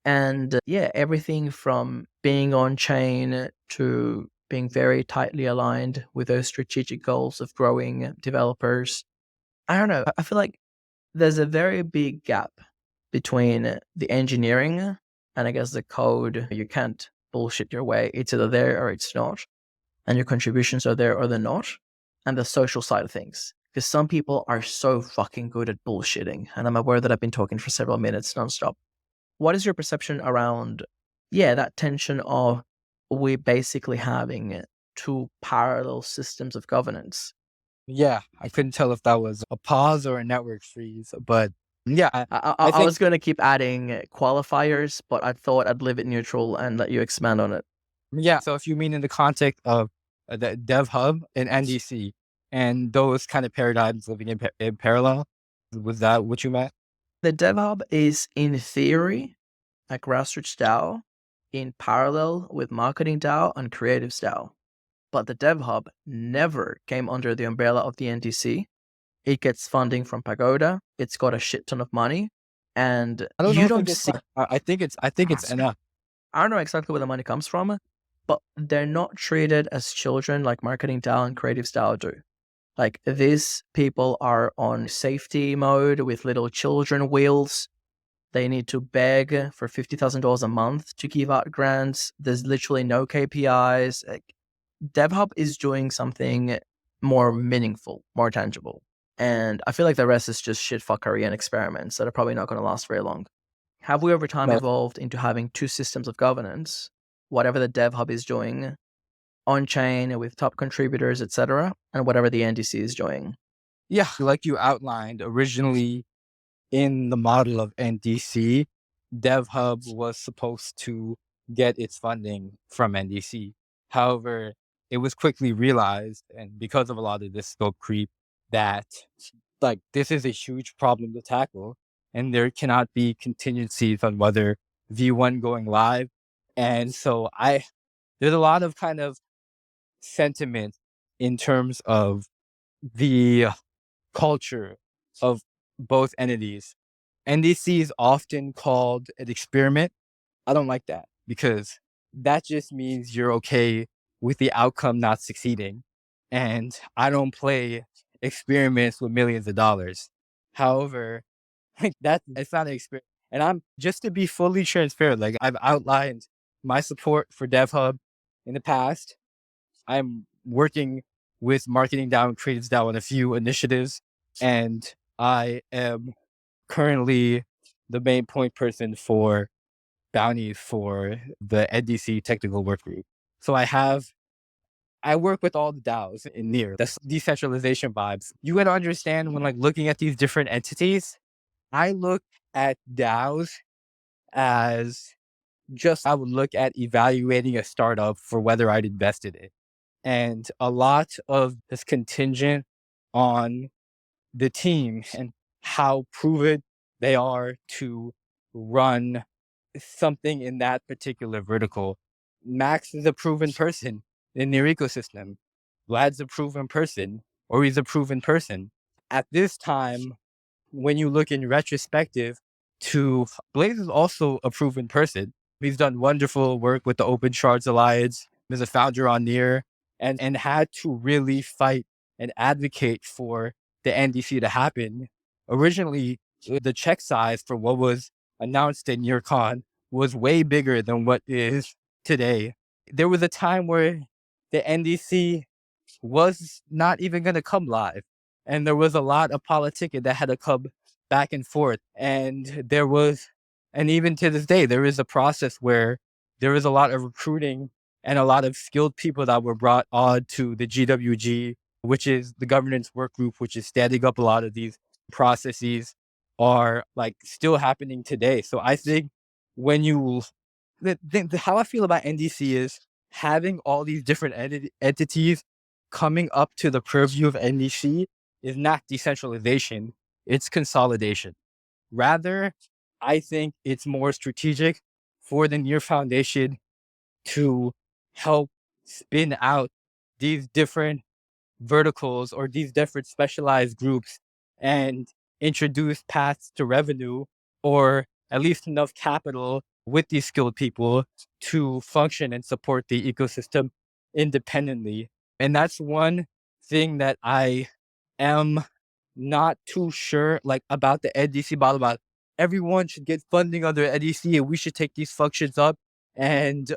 And yeah, everything from being on chain to being very tightly aligned with those strategic goals of growing developers. I don't know. I feel like there's a very big gap between the engineering and I guess the code. You can't bullshit your way. It's either there or it's not. And your contributions are there or they're not. And the social side of things. Because some people are so fucking good at bullshitting. And I'm aware that I've been talking for several minutes nonstop. What is your perception around, yeah, that tension of we basically having two parallel systems of governance? Yeah, I couldn't tell if that was a pause or a network freeze, but yeah, I I think was going to keep adding qualifiers, but I thought I'd leave it neutral and let you expand on it. yeah. So if you mean in the context of the Dev Hub and NDC and those kind of paradigms living in parallel, was that what you meant? The Dev Hub is, in theory, a grassroots DAO in parallel with marketing DAO and creative DAO. But the Dev Hub never came under the umbrella of the NDC. It gets funding from Pagoda. It's got a shit ton of money, and I don't know you if it don't gets. see. I think it's enough. I don't know exactly where the money comes from, but they're not treated as children like marketing DAO and creative DAO do. Like these people are on safety mode with little children wheels. They need to beg for $50,000 a month to give out grants. There's literally no KPIs. Like, DevHub is doing something more meaningful, more tangible. And I feel like the rest is just shit fuckery and experiments that are probably not going to last very long. Have we over time No. evolved into having two systems of governance, whatever the DevHub is doing on chain with top contributors, etc., and whatever the NDC is doing? Yeah, like you outlined originally in the model of NDC, DevHub was supposed to get its funding from NDC. However, it was quickly realized, and because of a lot of this scope creep, that like this is a huge problem to tackle, and there cannot be contingencies on whether V1 going live. And so there's a lot of kind of sentiment in terms of the culture of both entities. NDC is often called an experiment. I don't like that because that just means you're okay with the outcome not succeeding. And I don't play experiments with millions of dollars. However, like that, it's not an experiment. And I'm just to be fully transparent, like I've outlined my support for DevHub in the past. I'm working with Marketing DAO and Creatives DAO on a few initiatives, and I am currently the main point person for bounties for the NDC technical work group. So I work with all the DAOs in near that's decentralization vibes. You gotta understand when like looking at these different entities, I look at DAOs as just I would look at evaluating a startup for whether I'd invest in it. And a lot of this contingent on the team and how proven they are to run something in that particular vertical. Max is a proven person in their ecosystem. Vlad's a proven person, or he's a proven person. At this time, when you look in retrospective to Blaze is also a proven person. He's done wonderful work with the Open Shards Alliance as a founder on Near and had to really fight and advocate for the NDC to happen. Originally, the check size for what was announced in NearCon was way bigger than what is today. There was a time where the NDC was not even going to come live. And there was a lot of politicking that had to come back and forth. And even to this day, there is a process where there is a lot of recruiting and a lot of skilled people that were brought on to the GWG, which is the governance work group, which is standing up a lot of these processes are like still happening today. So I think when you how I feel about NDC is having all these different entities coming up to the purview of NDC is not decentralization, it's consolidation. Rather, I think it's more strategic for the Near Foundation to help spin out these different verticals or these different specialized groups and introduce paths to revenue or at least enough capital with these skilled people to function and support the ecosystem independently. And that's one thing that I am not too sure like about the NDC model about everyone should get funding under NDC and we should take these functions up and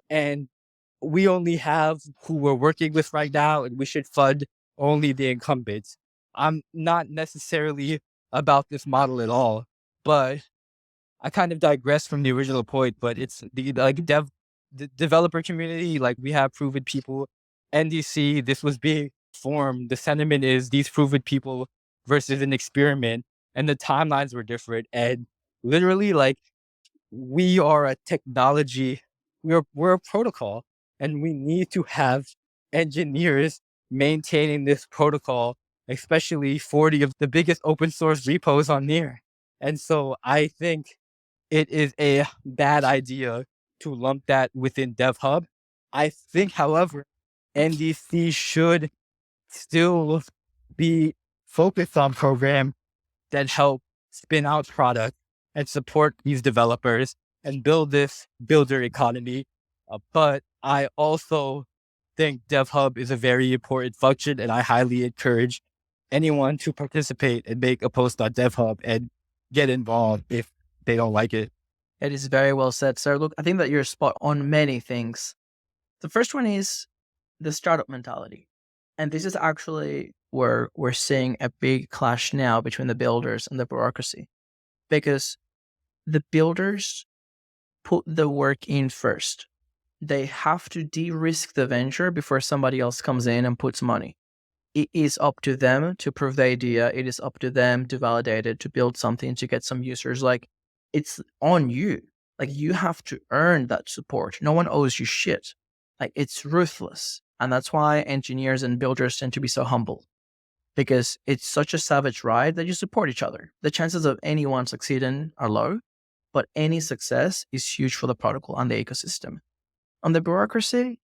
we only have who we're working with right now and we should fund only the incumbents. I'm not necessarily about this model at all, but I kind of digress from the original point, but it's the developer community, like we have proven people. NDC, this was being formed. The sentiment is these proven people versus an experiment, and the timelines were different. And literally, like we are a technology, we're a protocol, and we need to have engineers maintaining this protocol, especially 40 of the biggest open source repos on Near. And so I think it is a bad idea to lump that within DevHub. I think, however, NDC should still be focused on programs that help spin out product and support these developers and build this builder economy. But I also think DevHub is a very important function, and I highly encourage anyone to participate and make a post on DevHub and get involved if they don't like it. It is very well said, sir. Look, I think that you're spot on many things. The first one is the startup mentality. And this is actually where we're seeing a big clash now between the builders and the bureaucracy, because the builders put the work in first. They have to de-risk the venture before somebody else comes in and puts money. It is up to them to prove the idea. It is up to them to validate it, to build something, to get some users. Like, it's on you. Like, you have to earn that support. No one owes you shit. Like, it's ruthless. And that's why engineers and builders tend to be so humble, because it's such a savage ride that you support each other. The chances of anyone succeeding are low, but any success is huge for the protocol and the ecosystem. On the bureaucracy,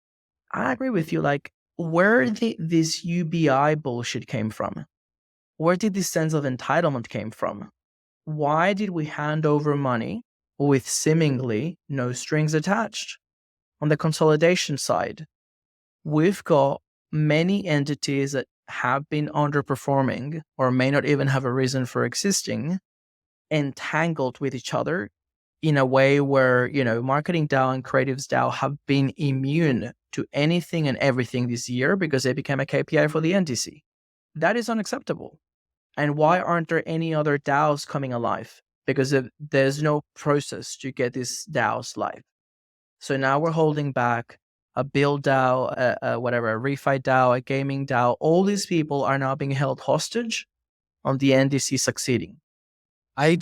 I agree with you. Like, where did this UBI bullshit came from? Where did this sense of entitlement came from? Why did we hand over money with seemingly no strings attached? On the consolidation side, we've got many entities that have been underperforming or may not even have a reason for existing, entangled with each other in a way where, marketing DAO and creatives DAO have been immune to anything and everything this year because they became a KPI for the NDC. That is unacceptable. And why aren't there any other DAOs coming alive? Because there's no process to get these DAOs live. So now we're holding back a build DAO, a refi DAO, a gaming DAO. All these people are now being held hostage on the NDC succeeding. I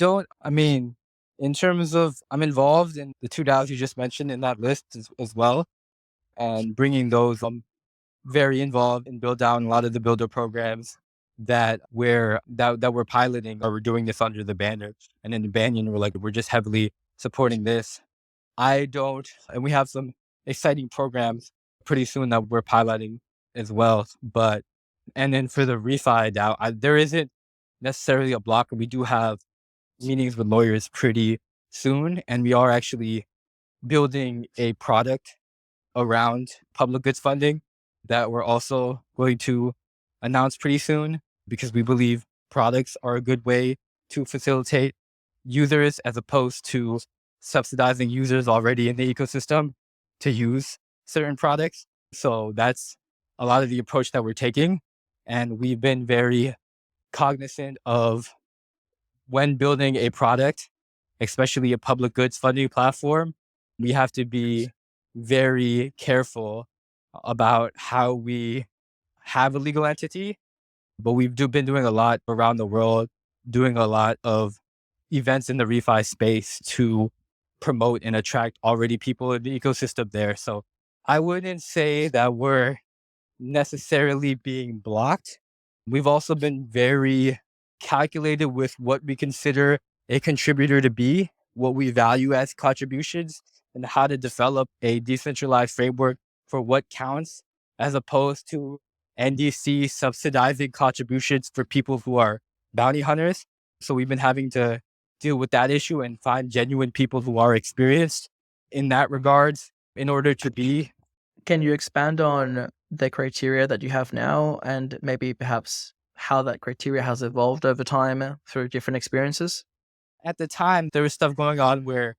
mean, in terms of, I'm involved in the two DAOs you just mentioned in that list as well, and bringing those, very involved in build down a lot of the builder programs that we're piloting, or we're doing this under the banner. And in the Banyan, we're just heavily supporting this. And we have some exciting programs pretty soon that we're piloting as well. And then for the refi DAO, there isn't necessarily a block. We do have meetings with lawyers pretty soon, and we are actually building a product around public goods funding that we're also going to announce pretty soon, because we believe products are a good way to facilitate users as opposed to subsidizing users already in the ecosystem to use certain products. So that's a lot of the approach that we're taking. And we've been very cognizant of, when building a product, especially a public goods funding platform, we have to be very careful about how we have a legal entity. But been doing a lot around the world, doing a lot of events in the refi space to promote and attract already people in the ecosystem there. So I wouldn't say that we're necessarily being blocked. We've also been very calculated with what we consider a contributor to be, what we value as contributions, and how to develop a decentralized framework for what counts, as opposed to NDC subsidizing contributions for people who are bounty hunters. So we've been having to deal with that issue and find genuine people who are experienced in that regards in order to be. Can you expand on the criteria that you have now, and maybe perhaps how that criteria has evolved over time through different experiences? At the time, there was stuff going on where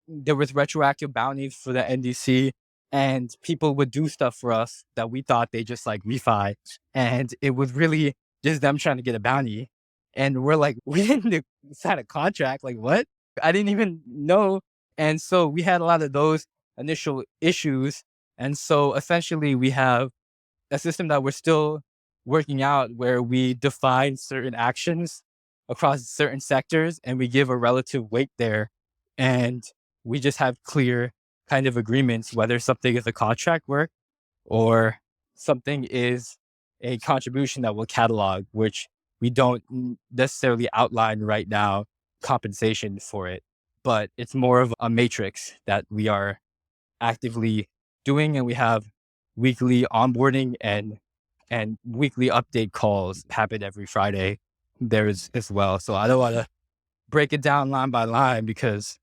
there was retroactive bounties for the NDC, and people would do stuff for us that we thought they just refi, and it was really just them trying to get a bounty. And we're like, we didn't sign a contract. Like, what? I didn't even know. And so we had a lot of those initial issues. And so essentially we have a system that we're still working out, where we define certain actions across certain sectors and we give a relative weight there. And we just have clear kind of agreements, whether something is a contract work or something is a contribution that will catalog, which we don't necessarily outline right now compensation for it, but it's more of a matrix that we are actively doing. And we have weekly onboarding and weekly update calls happen every Friday there as well. So I don't want to break it down line by line, because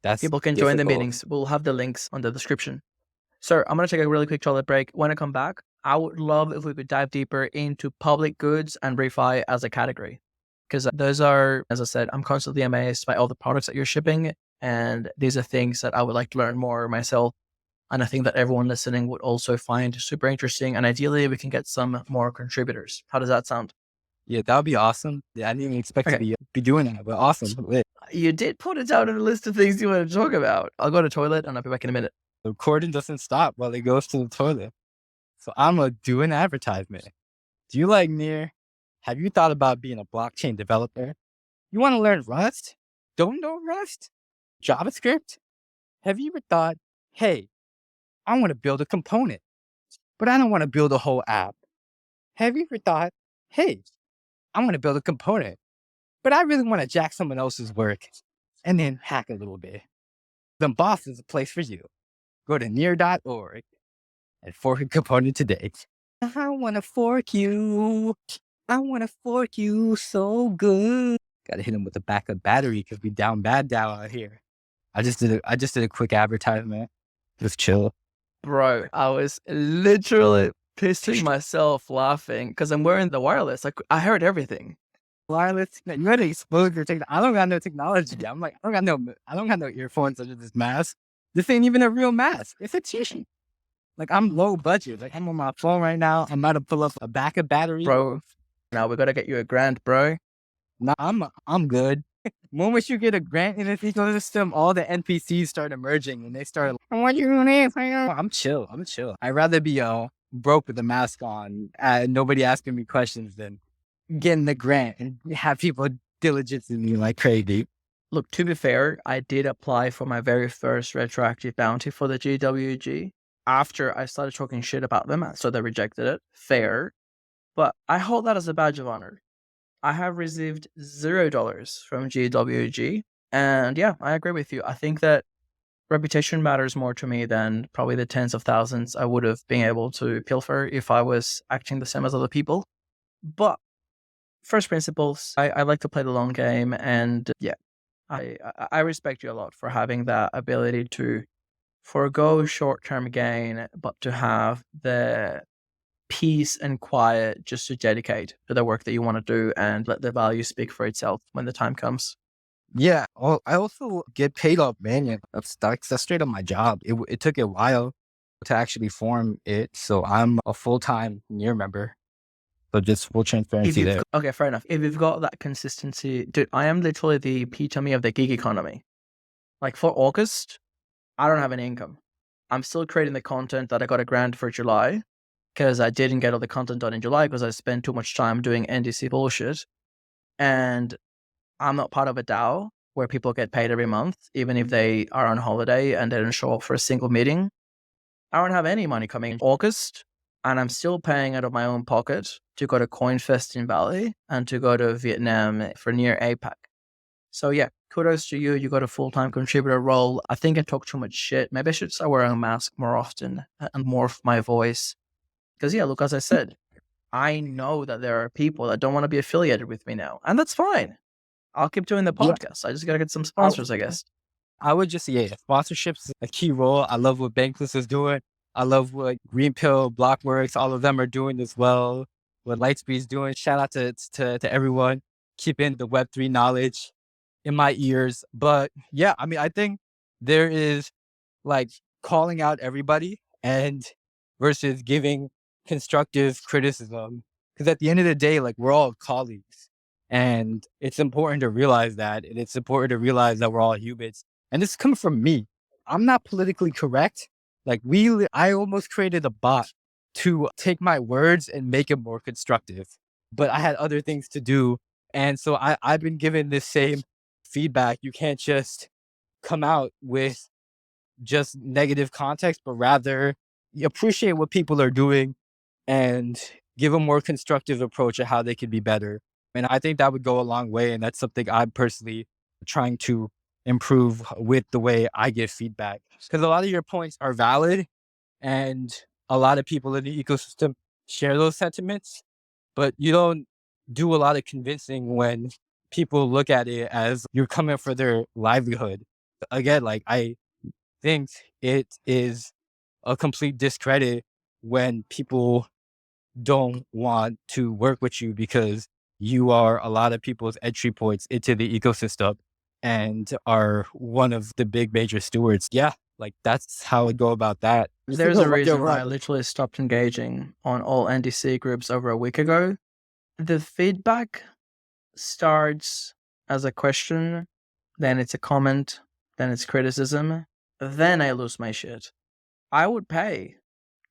that's People can join the meetings. We'll have the links on the description. Sir, I'm going to take a really quick toilet break. When I come back, I would love if we could dive deeper into public goods and refi as a category. Because those are, as I said, I'm constantly amazed by all the products that you're shipping. And these are things that I would like to learn more myself. And I think that everyone listening would also find super interesting. And ideally, we can get some more contributors. How does that sound? Yeah, that would be awesome. Yeah, I didn't even expect to Okay. be doing that, but awesome. Lit. You did put it down in a list of things you want to talk about. I'll go to the toilet and I'll be back in a minute. The recording doesn't stop while it goes to the toilet. So I'm gonna do an advertisement. Do you like Near? Have you thought about being a blockchain developer? You want to learn Rust? Don't know Rust? JavaScript? Have you ever thought, hey, I want to build a component, but I don't want to build a whole app? Have you ever thought, hey, I want to build a component, but I really want to jack someone else's work and then hack a little bit? Then Boss is a place for you. Go to near.org and fork a component today. I want to fork you. I want to fork you so good. Gotta hit him with a backup battery because we down bad down out here. I just did a quick advertisement. Just chill. Bro, I was literally pissing myself laughing because I'm wearing the wireless. I heard everything. Wireless. You gotta expose your technology. I don't got no technology. I'm like, I don't got no earphones under this mask. This ain't even a real mask. It's a t-shirt. Like I'm low budget. Like I'm on my phone right now. I'm about to pull up a backup battery. Bro, now we gotta get you a grant, bro. Nah, I'm good. Once you get a grant in this ecosystem, all the NPCs start emerging and they start like, what you doing? I'm chill. I'd rather be broke with a mask on, nobody asking me questions than getting the grant and have people diligencing me like crazy. Look, to be fair, I did apply for my very first retroactive bounty for the GWG after I started talking shit about them, so they rejected it. Fair. But I hold that as a badge of honor. I have received $0 from GWG. And yeah, I agree with you. I think that reputation matters more to me than probably the tens of thousands I would have been able to pilfer if I was acting the same as other people. But first principles, I like to play the long game. And yeah, I respect you a lot for having that ability to forego short-term gain, but to have the peace and quiet just to dedicate to the work that you want to do and let the value speak for itself when the time comes. Yeah. Oh, I also get paid off Banyan. That's straight up my job. It took a while to actually form it. So I'm a full-time Near member. So just full transparency there. Okay, fair enough. If you've got that consistency, dude, I am literally the epitome of the gig economy. Like for August, I don't have any income. I'm still creating the content that I got a grant for July because I didn't get all the content done in July because I spent too much time doing NDC bullshit. And I'm not part of a DAO where people get paid every month, even if they are on holiday and they don't show up for a single meeting. I don't have any money coming in August, and I'm still paying out of my own pocket to go to CoinFest in Bali and to go to Vietnam for Near APAC. So yeah, kudos to you. You got a full-time contributor role. I think I talk too much shit. Maybe I should start wearing a mask more often and morph my voice. Because yeah, look, as I said, I know that there are people that don't want to be affiliated with me now, and that's fine. I'll keep doing the Yeah. podcast. I just gotta get some sponsors, I guess. I would just say, yeah, sponsorship's a key role. I love what Bankless is doing. I love what Green Pill, Blockworks, all of them are doing as well. What Lightspeed's doing. Shout out to everyone keeping the Web3 knowledge in my ears. But yeah, I mean, I think there is like calling out everybody and versus giving constructive criticism. Because at the end of the day, like we're all colleagues. And it's important to realize that. And it's important to realize that we're all humans. And this comes from me. I'm not politically correct. Like I almost created a bot to take my words and make it more constructive. But I had other things to do. And so I've been given this same feedback. You can't just come out with just negative context, but rather you appreciate what people are doing and give a more constructive approach of how they can be better. And I think that would go a long way. And that's something I'm personally trying to improve with the way I give feedback. Because a lot of your points are valid and a lot of people in the ecosystem share those sentiments, but you don't do a lot of convincing when people look at it as you're coming for their livelihood. Again, like I think it is a complete discredit when people don't want to work with you because you are a lot of people's entry points into the ecosystem and are one of the big major stewards. Yeah, Like that's how I go about that. There's a You're reason why I right. literally stopped engaging on all NDC groups over a week ago. The feedback starts as a question, then it's a comment, then it's criticism, then I lose my shit. I would pay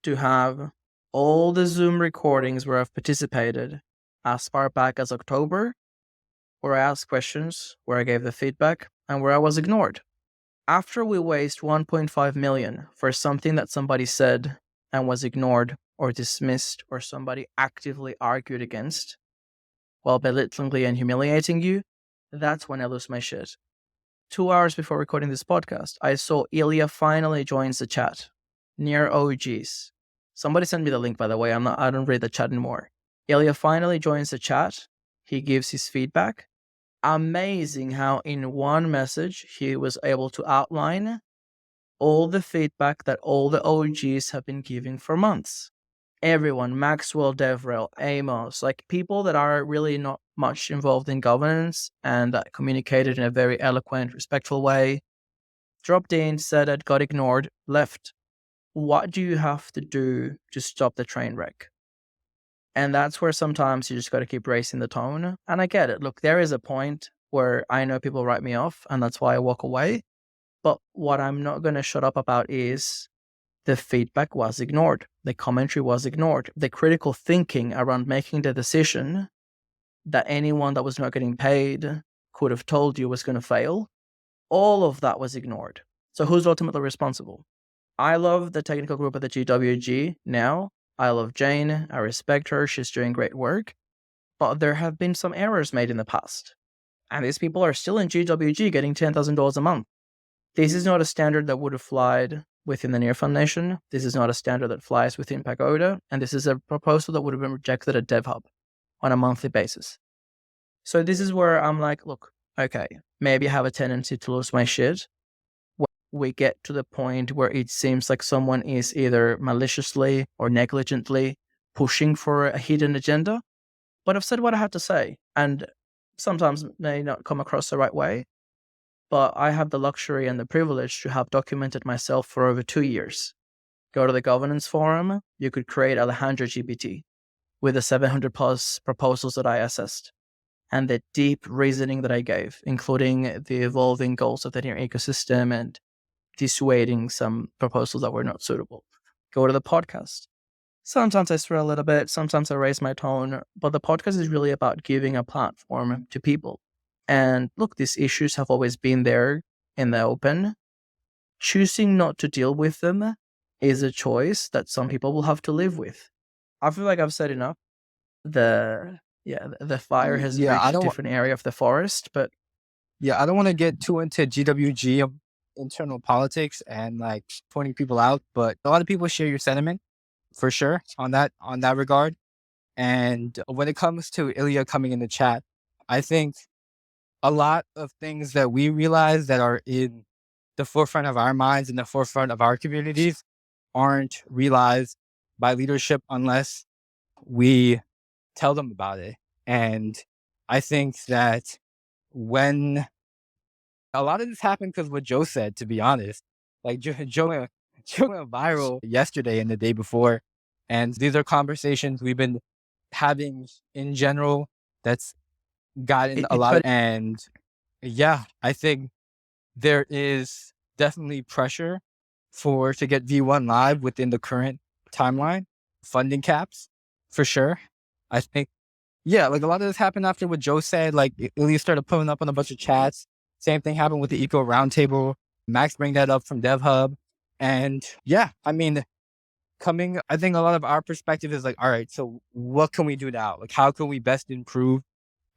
to have all the Zoom recordings where I've participated as far back as October, where I asked questions, where I gave the feedback, and where I was ignored. After we waste 1.5 million for something that somebody said and was ignored or dismissed or somebody actively argued against while belittling and humiliating you, that's when I lose my shit. 2 hours before recording this podcast, I saw Illia finally joins the chat near OGs. Somebody sent me the link, by the way. I don't read the chat anymore. Illia finally joins the chat. He gives his feedback. Amazing how in one message he was able to outline all the feedback that all the OGs have been giving for months. Everyone, Maxwell, Devrel, Amos, like people that are really not much involved in governance and that communicated in a very eloquent, respectful way, dropped in, said it, got ignored, left. What do you have to do to stop the train wreck? And that's where sometimes you just got to keep raising the tone. And I get it. Look, there is a point where I know people write me off, and that's why I walk away. But what I'm not going to shut up about is the feedback was ignored. The commentary was ignored. The critical thinking around making the decision that anyone that was not getting paid could have told you was going to fail, all of that was ignored. So who's ultimately responsible? I love the technical group at the GWG now. I love Jane. I respect her. She's doing great work. But there have been some errors made in the past. And these people are still in GWG getting $10,000 a month. This is not a standard that would have flied within the Near Fund Nation. This is not a standard that flies within Pagoda. And this is a proposal that would have been rejected at DevHub on a monthly basis. So this is where I'm like, look, okay, maybe I have a tendency to lose my shit when we get to the point where it seems like someone is either maliciously or negligently pushing for a hidden agenda. But I've said what I had to say, and sometimes may not come across the right way. But I have the luxury and the privilege to have documented myself for over 2 years. Go to the governance forum, you could create Alejandro GPT with the 700 plus proposals that I assessed and the deep reasoning that I gave, including the evolving goals of the near ecosystem and dissuading some proposals that were not suitable. Go to the podcast. Sometimes I swear a little bit, sometimes I raise my tone, but the podcast is really about giving a platform to people. And look, these issues have always been there in the open. Choosing not to deal with them is a choice that some people will have to live with. I feel like I've said enough. The fire has Yeah, reached a different area of the forest, but I don't want to get too into GWG internal politics and like pointing people out, but a lot of people share your sentiment for sure on that regard. And when it comes to Ilya coming in the chat, I think a lot of things that we realize that are in the forefront of our minds, in the forefront of our communities, aren't realized by leadership unless we tell them about it. And I think that when a lot of this happened because what Joe said, to be honest, like Joe went viral yesterday and the day before. And these are conversations we've been having in general that's gotten a lot of, and yeah, I think there is definitely pressure to get V1 live within the current timeline, funding caps, for sure. I think, yeah, like a lot of this happened after what Joe said, like Ilya started pulling up on a bunch of chats. Same thing happened with the Eco Roundtable. Max bring that up from DevHub. And yeah, I mean, I think a lot of our perspective is like, all right, so what can we do now? Like, how can we best improve?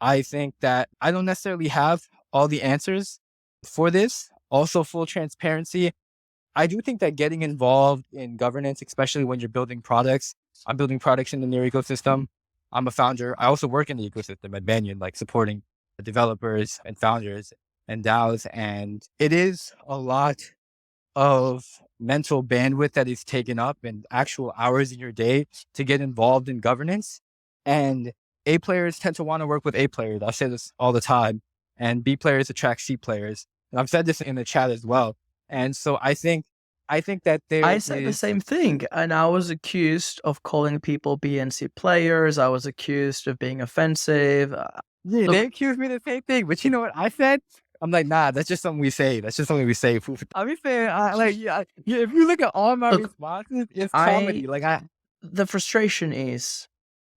I think that I don't necessarily have all the answers for this. Also, full transparency. I do think that getting involved in governance, especially when you're building products, I'm building products in the near ecosystem. I'm a founder. I also work in the ecosystem at Banyan, like supporting the developers and founders and DAOs. And it is a lot of mental bandwidth that is taken up and actual hours in your day to get involved in governance. And A players tend to want to work with A players. I say this all the time. And B players attract C players. And I've said this in the chat as well. And so I think I think that I there said the is. same thing, and I was accused of calling people BNC players. I was accused of being offensive. Yeah, they Look, accused me of the same thing, but you know what I said? I'm like, nah, that's just something we say. That's just something we say. I be saying, like, yeah, yeah, if you look at all my look, responses, it's I comedy. Like, I, the frustration is,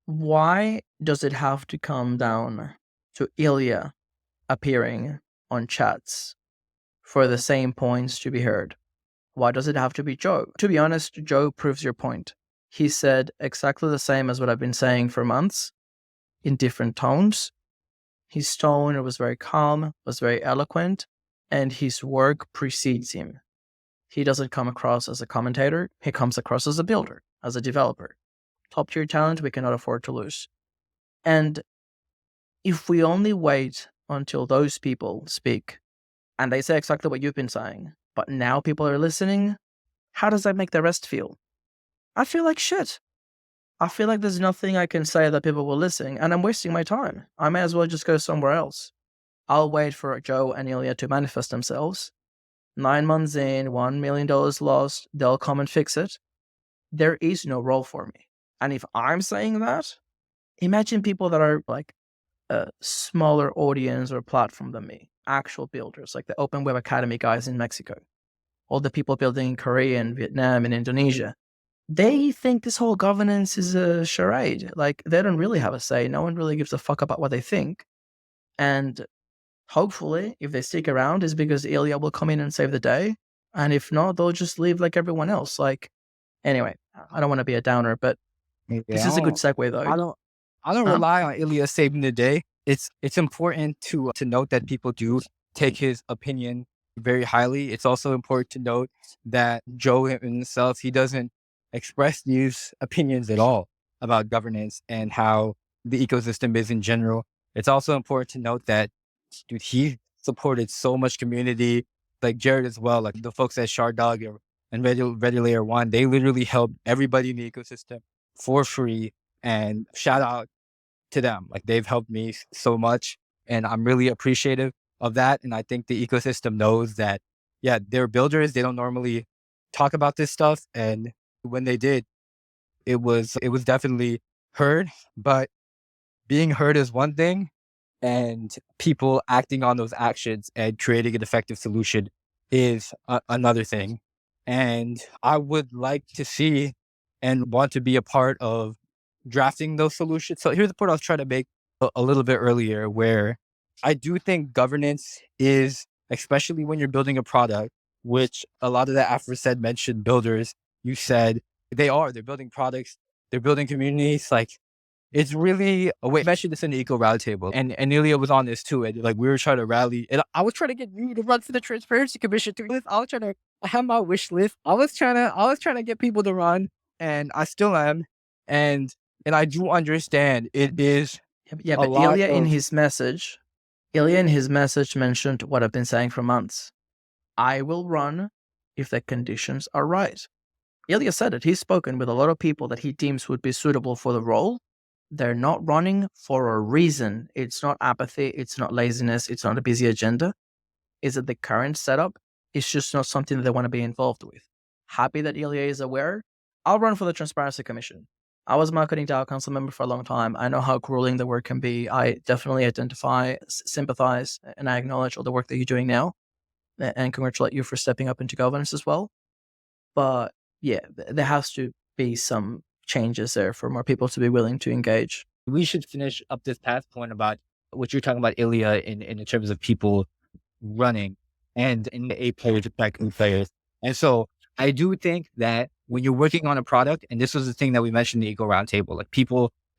why does it have to come down to Ilya appearing on chats for the same points to be heard? Why does it have to be Joe? To be honest, Joe proves your point. He said exactly the same as what I've been saying for months in different tones. His tone was very calm, was very eloquent, and his work precedes him. He doesn't come across as a commentator, he comes across as a builder, as a developer. Top tier talent we cannot afford to lose. And if we only wait until those people speak and they say exactly what you've been saying, but now people are listening, how does that make the rest feel? I feel like shit. I feel like there's nothing I can say that people will listen, and I'm wasting my time. I may as well just go somewhere else. I'll wait for Joe and Ilya to manifest themselves. 9 months in, $1 million lost, they'll come and fix it. There is no role for me. And if I'm saying that, imagine people that are like a smaller audience or platform than me, actual builders, like the Open Web Academy guys in Mexico, all the people building in Korea and Vietnam and Indonesia. They think this whole governance is a charade. Like, they don't really have a say. No one really gives a fuck about what they think. And hopefully, if they stick around, is because Ilya will come in and save the day. And if not, they'll just leave like everyone else. Like, anyway, I don't want to be a downer, but this yeah, is a good segue though. I don't, I don't Huh? rely on Ilya saving the day. It's important to note that people do take his opinion very highly. It's also important to note that Joe himself, he doesn't express these opinions at all about governance and how the ecosystem is in general. It's also important to note that, dude, he supported so much community, like Jared as well, like the folks at Shardog and Ready Layer One. They literally helped everybody in the ecosystem for free. And shout out to them. Like, they've helped me so much, and I'm really appreciative of that. And I think the ecosystem knows that, yeah, they're builders. They don't normally talk about this stuff, and when they did, it was definitely heard. But being heard is one thing, and people acting on those actions and creating an effective solution is another thing. And I would like to see and want to be a part of drafting those solutions. So here's the point I was trying to make a little bit earlier, where I do think governance is, especially when you're building a product, which a lot of the aforesaid mentioned builders, you said they're building products, they're building communities. Like, it's really a way. I mentioned this in the Eco Roundtable, and Ilya was on this too. And like, we were trying to rally, and I was trying to get you to run for the Transparency Commission too. I was trying to, I have my wish list. I was trying to get people to run, and I still am. And and I do understand it is Yeah, a but lot of. Ilya in his message mentioned what I've been saying for months. I will run if the conditions are right. Ilya said it. He's spoken with a lot of people that he deems would be suitable for the role. They're not running for a reason. It's not apathy. It's not laziness. It's not a busy agenda. Is it the current setup? It's just not something that they want to be involved with. Happy that Ilya is aware. I'll run for the Transparency Commission. I was a marketing DAO council member for a long time. I know how grueling the work can be. I definitely identify, sympathize, and I acknowledge all the work that you're doing now, and congratulate you for stepping up into governance as well. But yeah, there has to be some changes there for more people to be willing to engage. We should finish up this past point about what you're talking about, Ilya, in terms of people running and in the A players affecting players. And so I do think that when you're working on a product, and this was the thing that we mentioned in the Eco Roundtable, like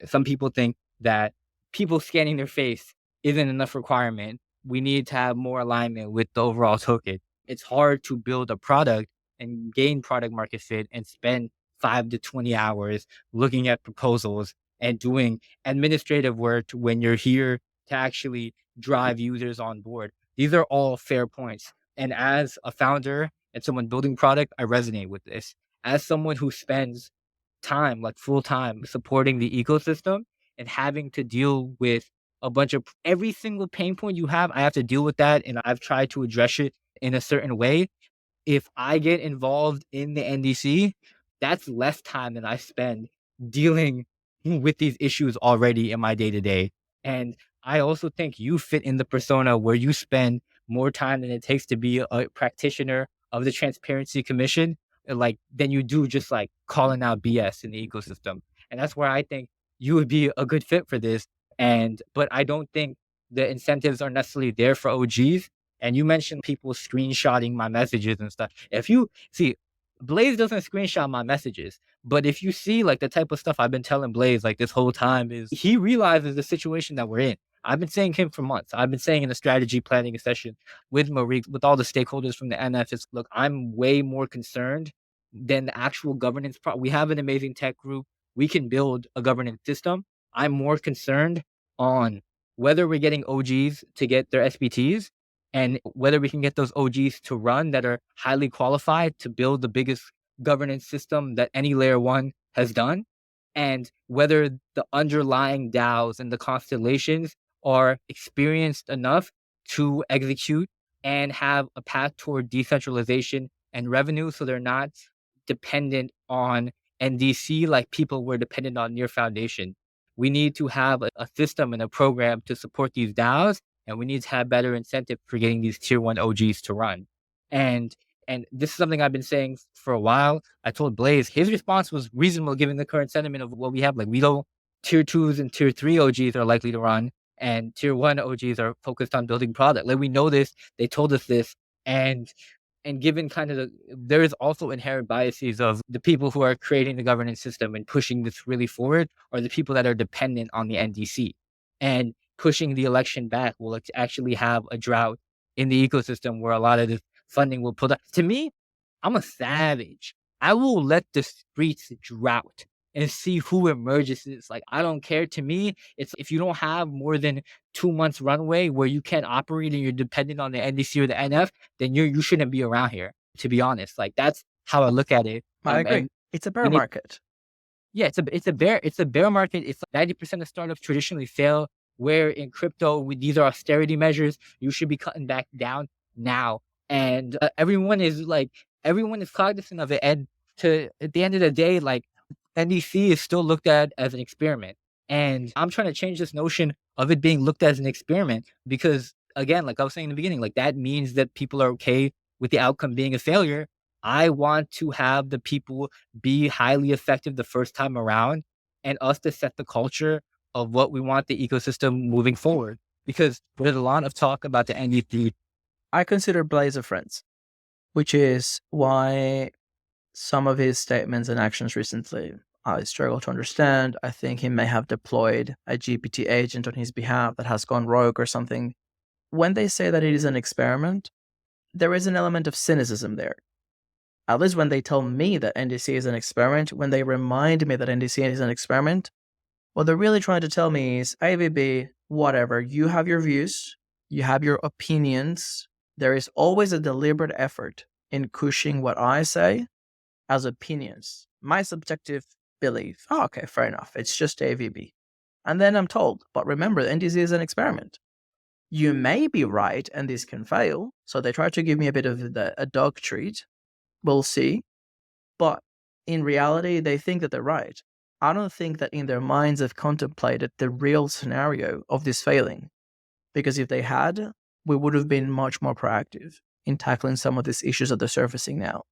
some people think that people scanning their face isn't enough requirement. We need to have more alignment with the overall token. It's hard to build a product and gain product market fit and spend 5 to 20 hours looking at proposals and doing administrative work when you're here to actually drive users on board. These are all fair points. And as a founder and someone building product, I resonate with this. As someone who spends time, like full time, supporting the ecosystem and having to deal with a bunch of every single pain point you have, I have to deal with that. And I've tried to address it in a certain way. if I get involved in the NDC, that's less time than I spend dealing with these issues already in my day to day. And I also think you fit in the persona where you spend more time than it takes to be a practitioner of the Transparency Commission, like than you do just like calling out BS in the ecosystem. And that's where I think you would be a good fit for this. But I don't think the incentives are necessarily there for OGs. And you mentioned people screenshotting my messages and stuff. If you see, Blaze doesn't screenshot my messages, but if you see like the type of stuff I've been telling Blaze like this whole time is he realizes the situation that we're in. I've been saying him for months. I've been saying in a strategy planning session with Marie, with all the stakeholders from the NF, is look, I'm way more concerned than the actual governance. We have an amazing tech group. We can build a governance system. I'm more concerned on whether we're getting OGs to get their SPTs and whether we can get those OGs to run that are highly qualified to build the biggest governance system that any layer one has done, and whether the underlying DAOs and the constellations are experienced enough to execute and have a path toward decentralization and revenue so they're not dependent on NDC like people were dependent on Near Foundation. We need to have a system and a program to support these DAOs, and we need to have better incentive for getting these tier one OGs to run. And this is something I've been saying for a while. I told Blaze, his response was reasonable given the current sentiment of what we have. Like we know tier twos and tier three OGs are likely to run, and tier one OGs are focused on building product. Like we know this, they told us this, and given kind of there is also inherent biases of the people who are creating the governance system and pushing this really forward are the people that are dependent on the NDC. And pushing the election back will actually have a drought in the ecosystem where a lot of this funding will pull up. To me, I'm a savage. I will let the streets drought and see who emerges. Like, I don't care. To me, it's if you don't have more than 2 months runway where you can't operate and you're dependent on the NDC or the NF, then you shouldn't be around here, to be honest. Like, that's how I look at it. I agree. And It's a bear we need, market. yeah, it's a bear market. It's like 90% of startups traditionally fail. Where in crypto, these are austerity measures. You should be cutting back down now. And everyone is cognizant of it. And at the end of the day, like NDC is still looked at as an experiment. And I'm trying to change this notion of it being looked at as an experiment because, again, like I was saying in the beginning, like that means that people are okay with the outcome being a failure. I want to have the people be highly effective the first time around and us to set the culture of what we want the ecosystem moving forward. Because there's a lot of talk about the NDC. I consider Blaze a friend, which is why some of his statements and actions recently I struggle to understand. I think he may have deployed a GPT agent on his behalf that has gone rogue or something. When they say that it is an experiment, there is an element of cynicism there. At least when they tell me that NDC is an experiment, when they remind me that NDC is an experiment, what they're really trying to tell me is, AVB, whatever, you have your views, you have your opinions. There is always a deliberate effort in pushing what I say as opinions, my subjective belief. Oh, okay, fair enough. It's just AVB. And then I'm told, but remember, the NDC is an experiment. You may be right and this can fail. So they try to give me a bit of a dog treat. We'll see. But in reality, they think that they're right. I don't think that in their minds have contemplated the real scenario of this failing. Because if they had, we would have been much more proactive in tackling some of these issues that they're surfacing now.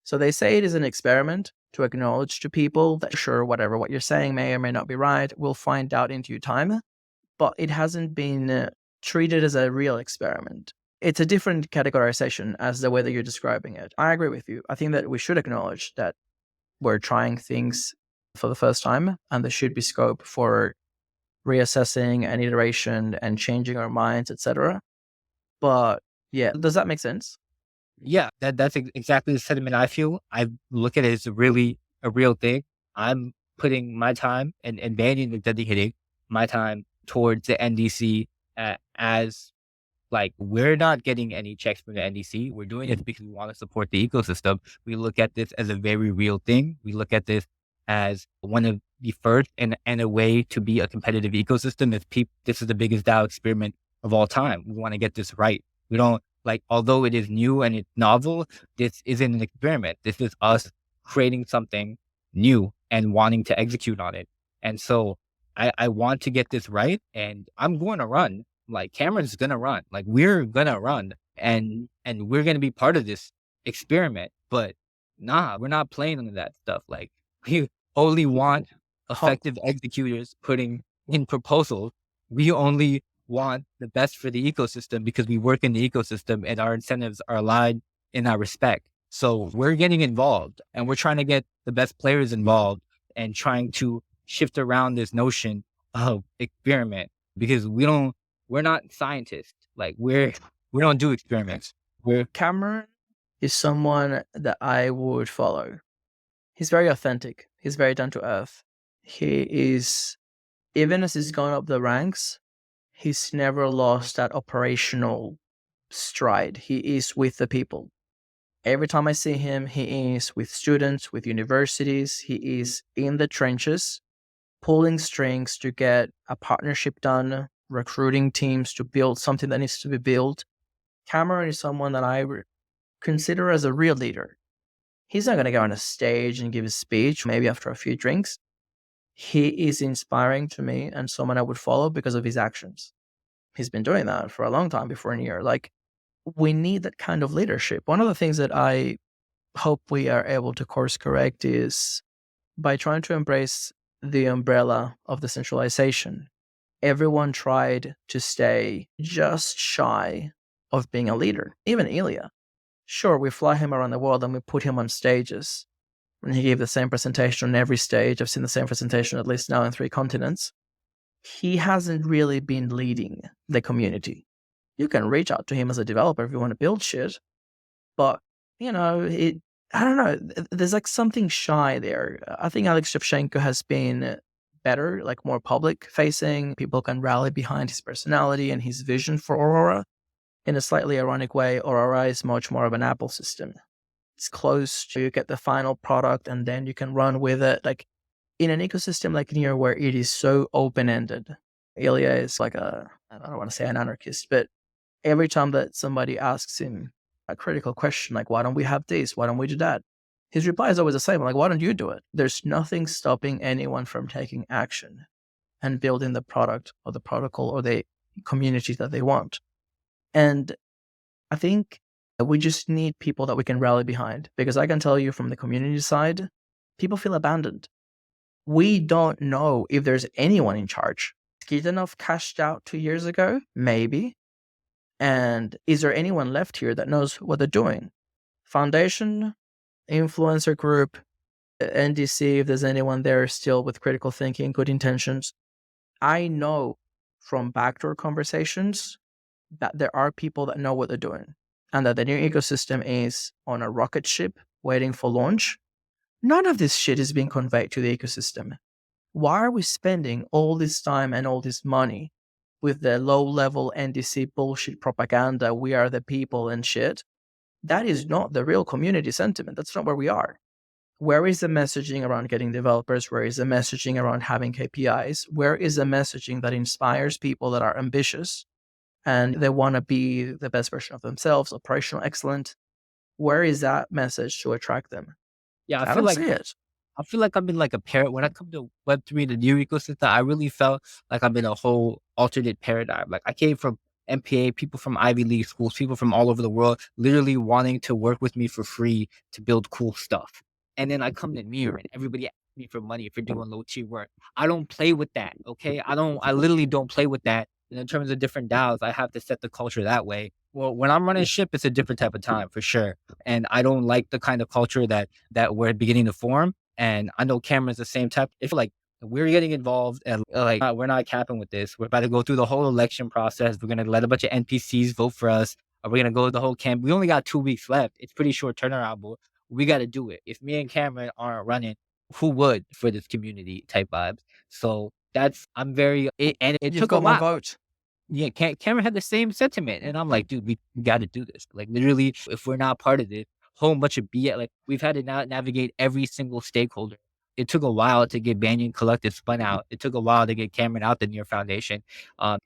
So they say it is an experiment to acknowledge to people that sure, whatever, what you're saying may or may not be right. We'll find out in due time. But it hasn't been treated as a real experiment. It's a different categorization as the way that you're describing it. I agree with you. I think that we should acknowledge that we're trying things for the first time and there should be scope for reassessing and iteration and changing our minds, etc. But yeah, does that make sense? Yeah, that's exactly the sentiment I feel. I look at it as a real thing. I'm putting my time and Banyan is dedicating my time towards the NDC as like we're not getting any checks from the NDC. We're doing it because we want to support the ecosystem. We look at this as a very real thing. We look at this as one of the first and a way to be a competitive ecosystem. This is the biggest DAO experiment of all time. We want to get this right. We don't Like, although it is new and it's novel, this isn't an experiment. This is us creating something new and wanting to execute on it. And so I want to get this right, and I'm going to run. Like, Cameron's gonna run. Like, we're gonna run, and we're gonna be part of this experiment. But nah, we're not playing none of that stuff. Like, we only want Ho- effective executors putting in proposals. We only want the best for the ecosystem because we work in the ecosystem and our incentives are aligned in that respect. So we're getting involved and we're trying to get the best players involved and trying to shift around this notion of experiment because we're not scientists. Like, we don't do experiments. We're Cameron is someone that I would follow. He's very authentic. He's very down to earth. He is, even as he's gone up the ranks, he's never lost that operational stride. He is with the people. Every time I see him, he is with students, with universities. He is in the trenches, pulling strings to get a partnership done, recruiting teams to build something that needs to be built. Cameron is someone that I consider as a real leader. He's not going to go on a stage and give a speech, maybe after a few drinks. He is inspiring to me and someone I would follow because of his actions. He's been doing that for a long time, before a year. Like, we need that kind of leadership. One of the things that I hope we are able to course correct is by trying to embrace the umbrella of decentralization. Everyone tried to stay just shy of being a leader, even Illia. Sure, we fly him around the world and we put him on stages. And he gave the same presentation on every stage. I've seen the same presentation at least now in 3 continents. He hasn't really been leading the community. You can reach out to him as a developer if you want to build shit, but I don't know. There's like something shy there. I think Alex Shevchenko has been better, like more public facing. People can rally behind his personality and his vision for Aurora. In a slightly ironic way, Aurora is much more of an Apple system. It's close to, you get the final product and then you can run with it. Like, in an ecosystem like Near where it is so open-ended, Ilya is like I don't want to say an anarchist, but every time that somebody asks him a critical question, like, why don't we have this? Why don't we do that? His reply is always the same, like, why don't you do it? There's nothing stopping anyone from taking action and building the product or the protocol or the community that they want. And I think we just need people that we can rally behind, because I can tell you from the community side, people feel abandoned. We don't know if there's anyone in charge. Skitanov cashed out 2 years ago? Maybe. And is there anyone left here that knows what they're doing? Foundation, influencer group, NDC, if there's anyone there still with critical thinking, good intentions. I know from backdoor conversations that there are people that know what they're doing and that the new ecosystem is on a rocket ship waiting for launch. None of this shit is being conveyed to the ecosystem. Why are we spending all this time and all this money with the low level NDC bullshit propaganda? We are the people and shit. That is not the real community sentiment. That's not where we are. Where is the messaging around getting developers? Where is the messaging around having KPIs? Where is the messaging that inspires people that are ambitious and they want to be the best version of themselves, operational excellent? Where is that message to attract them? yeah, I don't see it. I feel like I'm in like a when I come to Web3, the new ecosystem, I really felt like I'm in a whole alternate paradigm. Like, I came from MPA, people from Ivy League schools, people from all over the world, literally wanting to work with me for free to build cool stuff. And then I come to Mirror and everybody asks me for money for doing low tier work. I don't play with that. Okay. I literally don't play with that. And in terms of different DAOs, I have to set the culture that way. Well, when I'm running ship, it's a different type of time for sure. And I don't like the kind of culture that we're beginning to form. And I know Cameron's the same type. If like we're getting involved and like we're not capping with this, we're about to go through the whole election process. We're gonna let a bunch of NPCs vote for us. We're gonna go the whole camp. We only got 2 weeks left. It's pretty short turnaround, but we got to do it. If me and Cameron aren't running, who would for this community type vibes? So that's and it You've took a got my lot. vote. Yeah, Cameron had the same sentiment, and I'm like, dude, we got to do this. Like, literally, if we're not part of this, whole bunch of BS. Like, we've had to now navigate every single stakeholder. It took a while to get Banyan Collective spun out. It took a while to get Cameron out the Near Foundation.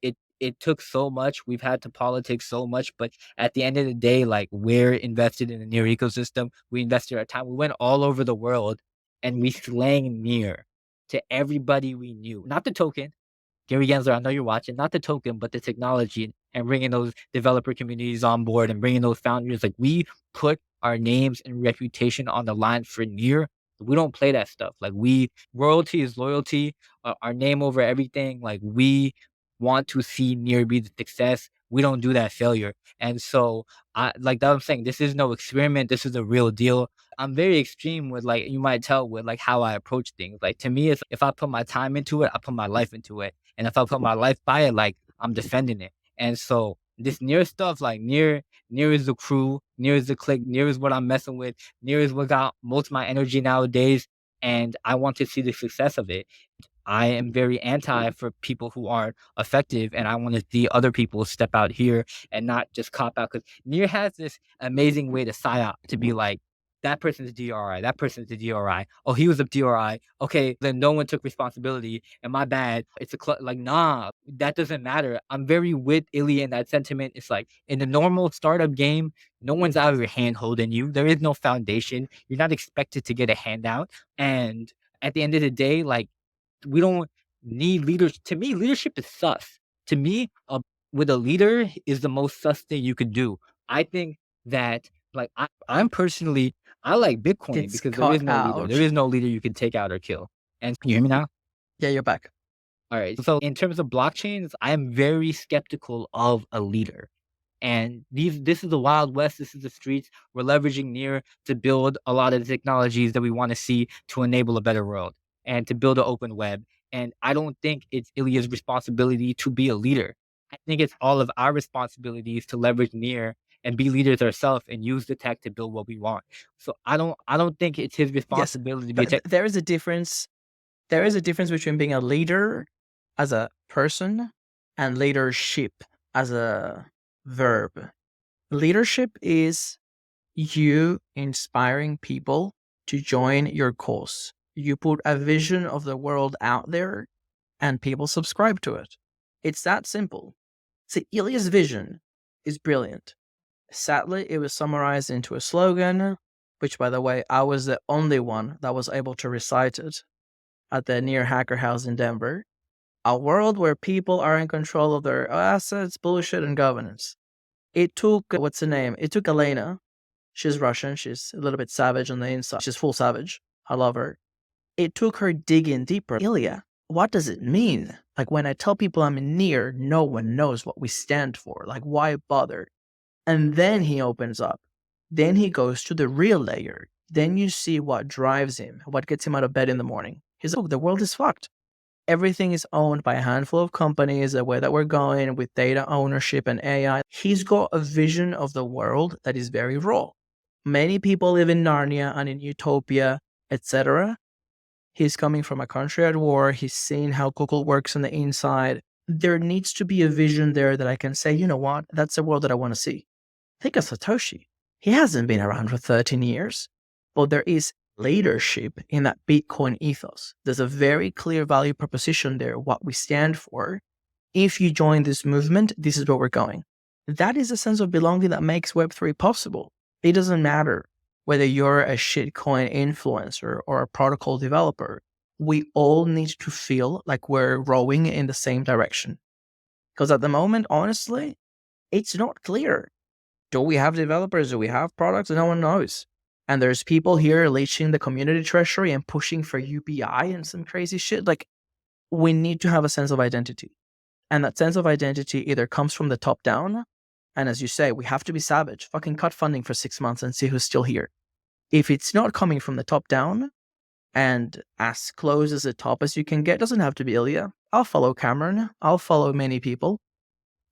It it took so much. We've had to politics so much, but at the end of the day, like, we're invested in the Near ecosystem. We invested our time. We went all over the world and we slang Near to everybody we knew. Not the token. Gary Gensler, I know you're watching, not the token, but the technology, and bringing those developer communities on board and bringing those founders. Like, we put our names and reputation on the line for Near. We don't play that stuff. Like, royalty is loyalty, our name over everything. Like, we want to see Near be the success. We don't do that failure. And so, like that I'm saying, this is no experiment. This is a real deal. I'm very extreme with, like, you might tell with, like, how I approach things. Like, to me, it's if I put my time into it, I put my life into it. And if I put my life by it, like, I'm defending it. And so this Near stuff, like, Near is the crew, Near is the clique, Near is what I'm messing with, Near is what got most of my energy nowadays. And I want to see the success of it. I am very anti for people who aren't effective, and I want to see other people step out here and not just cop out. Because Near has this amazing way to PsyOp, to be like, that person's DRI, that person's a DRI. Oh, he was a DRI. Okay, then no one took responsibility, and my bad. It's like, nah, that doesn't matter. I'm very with Illia in that sentiment. It's like, in the normal startup game, no one's out of your hand holding you. There is no foundation. You're not expected to get a handout. And at the end of the day, like, we don't need leaders. To me, leadership is sus. To me, with a leader is the most sus thing you could do. I think that, like, I'm personally, I like Bitcoin Gets because there is cut no leader. There out. is no leader you can take out or kill. And you hear me now? Yeah, you're back. All right. So in terms of blockchains, I am very skeptical of a leader. And this is the Wild West. This is the streets. We're leveraging Near to build a lot of the technologies that we want to see to enable a better world and to build an open web. And I don't think it's Ilya's responsibility to be a leader. I think it's all of our responsibilities to leverage Near and be leaders ourselves and use the tech to build what we want. So I don't think it's his Yes, responsibility to be a tech. there is a difference. There is a difference between being a leader as a person and leadership as a verb. Leadership is you inspiring people to join your cause. You put a vision of the world out there and people subscribe to it. It's that simple. See, Ilya's vision is brilliant. Sadly, it was summarized into a slogan, which, by the way, I was the only one that was able to recite it at the Near Hacker House in Denver. A world where people are in control of their assets, bullshit, and governance. It took, what's the name? It took Elena. She's Russian. She's a little bit savage on the inside. She's full savage. I love her. It took her digging deeper. Ilya, what does it mean? Like, when I tell people I'm Near, no one knows what we stand for. Like, why bother? And then he opens up. Then he goes to the real layer. Then you see what drives him, what gets him out of bed in the morning. He's like, the world is fucked. Everything is owned by a handful of companies, the way that we're going with data ownership and AI. He's got a vision of the world that is very raw. Many people live in Narnia and in Utopia, etc. He's coming from a country at war. He's seen how Google works on the inside. There needs to be a vision there that I can say, you know what, that's the world that I want to see. Think of Satoshi. He hasn't been around for 13 years, but there is leadership in that Bitcoin ethos. There's a very clear value proposition there, what we stand for. If you join this movement, this is where we're going. That is a sense of belonging that makes Web3 possible. It doesn't matter whether you're a shitcoin influencer or a protocol developer. We all need to feel like we're rowing in the same direction. Because at the moment, honestly, it's not clear. Do we have developers? Do we have products? No one knows. And there's people here leeching the community treasury and pushing for UPI and some crazy shit. Like, we need to have a sense of identity. And that sense of identity either comes from the top down, and as you say, we have to be savage. Fucking cut funding for 6 months and see who's still here. If it's not coming from the top down, and as close as the top as you can get, doesn't have to be Ilya. I'll follow Cameron. I'll follow many people.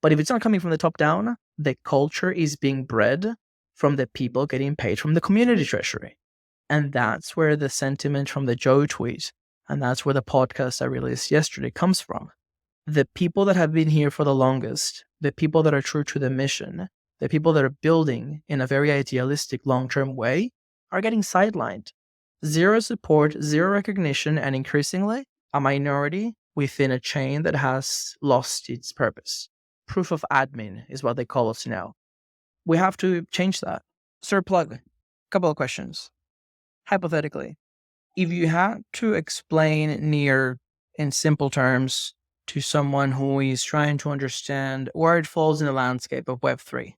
But if it's not coming from the top down, the culture is being bred from the people getting paid from the community treasury. And that's where the sentiment from the Joe tweet, and that's where the podcast I released yesterday comes from. The people that have been here for the longest, the people that are true to the mission, the people that are building in a very idealistic long-term way are getting sidelined. Zero support, zero recognition, and increasingly, a minority within a chain that has lost its purpose. proof of admin is what they call us now. We have to change that. Sir Plug, couple of questions. Hypothetically, if you had to explain near in simple terms to someone who is trying to understand where it falls in the landscape of Web3,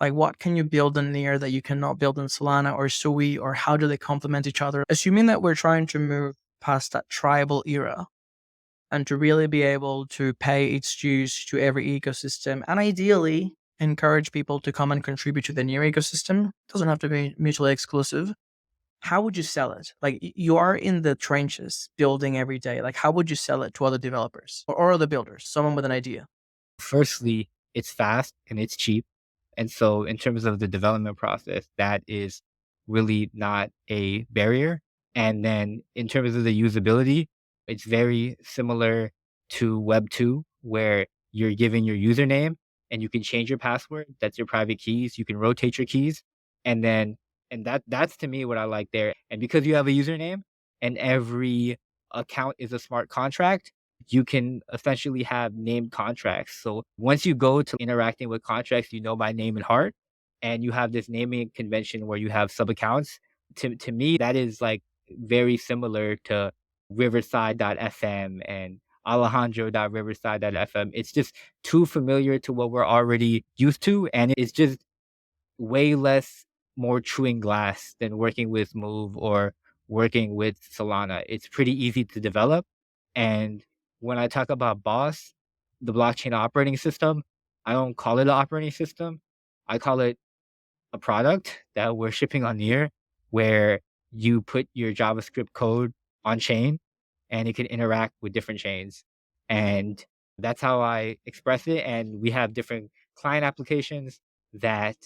like what can you build in near that you cannot build in Solana or Sui, or how do they complement each other? Assuming that we're trying to move past that tribal era and to really be able to pay its dues to every ecosystem, and ideally encourage people to come and contribute to the near ecosystem. It doesn't have to be mutually exclusive. How would you sell it? Like you are in the trenches building every day. Like how would you sell it to other developers or other builders, someone with an idea? Firstly, it's fast and it's cheap. And so, in terms of the development process, that is really not a barrier. And then, in terms of the usability, it's very similar to Web 2, where you're given your username and you can change your password. That's your private keys. You can rotate your keys. And then, and that's to me what I like there. And because you have a username and every account is a smart contract, you can essentially have named contracts. So once you go to interacting with contracts, you know by name and heart, and you have this naming convention where you have sub accounts. To me, that is like very similar to Riverside.fm and Alejandro.riverside.fm. It's just too familiar to what we're already used to, and it's just way less more chewing glass than working with Move or working with Solana. It's pretty easy to develop. And when I talk about Boss, the blockchain operating system, I don't call it an operating system. I call it a product that we're shipping on Near, where you put your JavaScript code on chain and it can interact with different chains. And that's how I express it. And we have different client applications that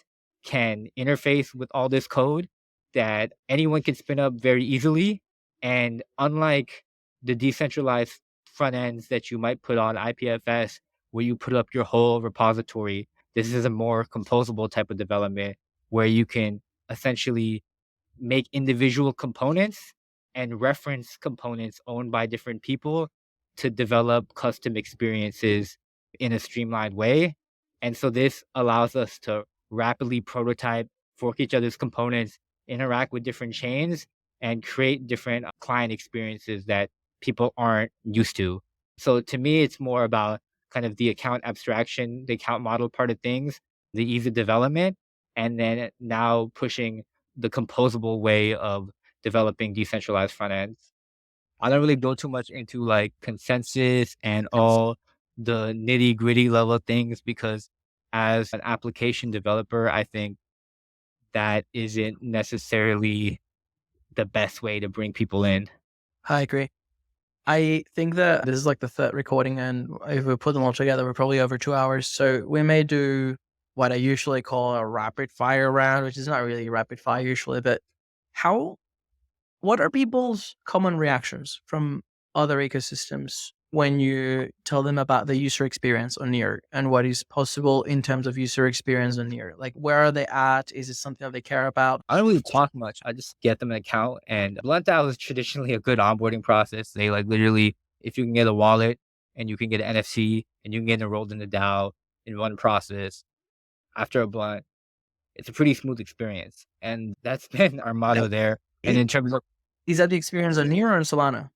can interface with all this code that anyone can spin up very easily. And unlike the decentralized front ends that you might put on IPFS, where you put up your whole repository, this is a more composable type of development where you can essentially make individual components and reference components owned by different people to develop custom experiences in a streamlined way. And so this allows us to rapidly prototype, fork each other's components, interact with different chains, and create different client experiences that people aren't used to. So to me, it's more about kind of the account abstraction, the account model part of things, the ease of development, and then now pushing the composable way of developing decentralized front ends. I don't really go too much into like consensus and all the nitty gritty level things because as an application developer, I think that isn't necessarily the best way to bring people in. I agree. I think that this is like the third recording, and if we put them all together, we're probably over 2 hours. So we may do what I usually call a rapid fire round, which is not really rapid fire usually, but how what are people's common reactions from other ecosystems when you tell them about the user experience on Near and what is possible in terms of user experience on Near? Like, where are they at? Is it something that they care about? I don't really talk much. I just get them an account and Blunt Out is traditionally a good onboarding process. They like literally, if you can get a wallet and you can get an NFC and you can get enrolled in the DAO in one process after a blunt, it's a pretty smooth experience. And that's been our Now, motto there. And in terms of is that the experience on Near or on Solana?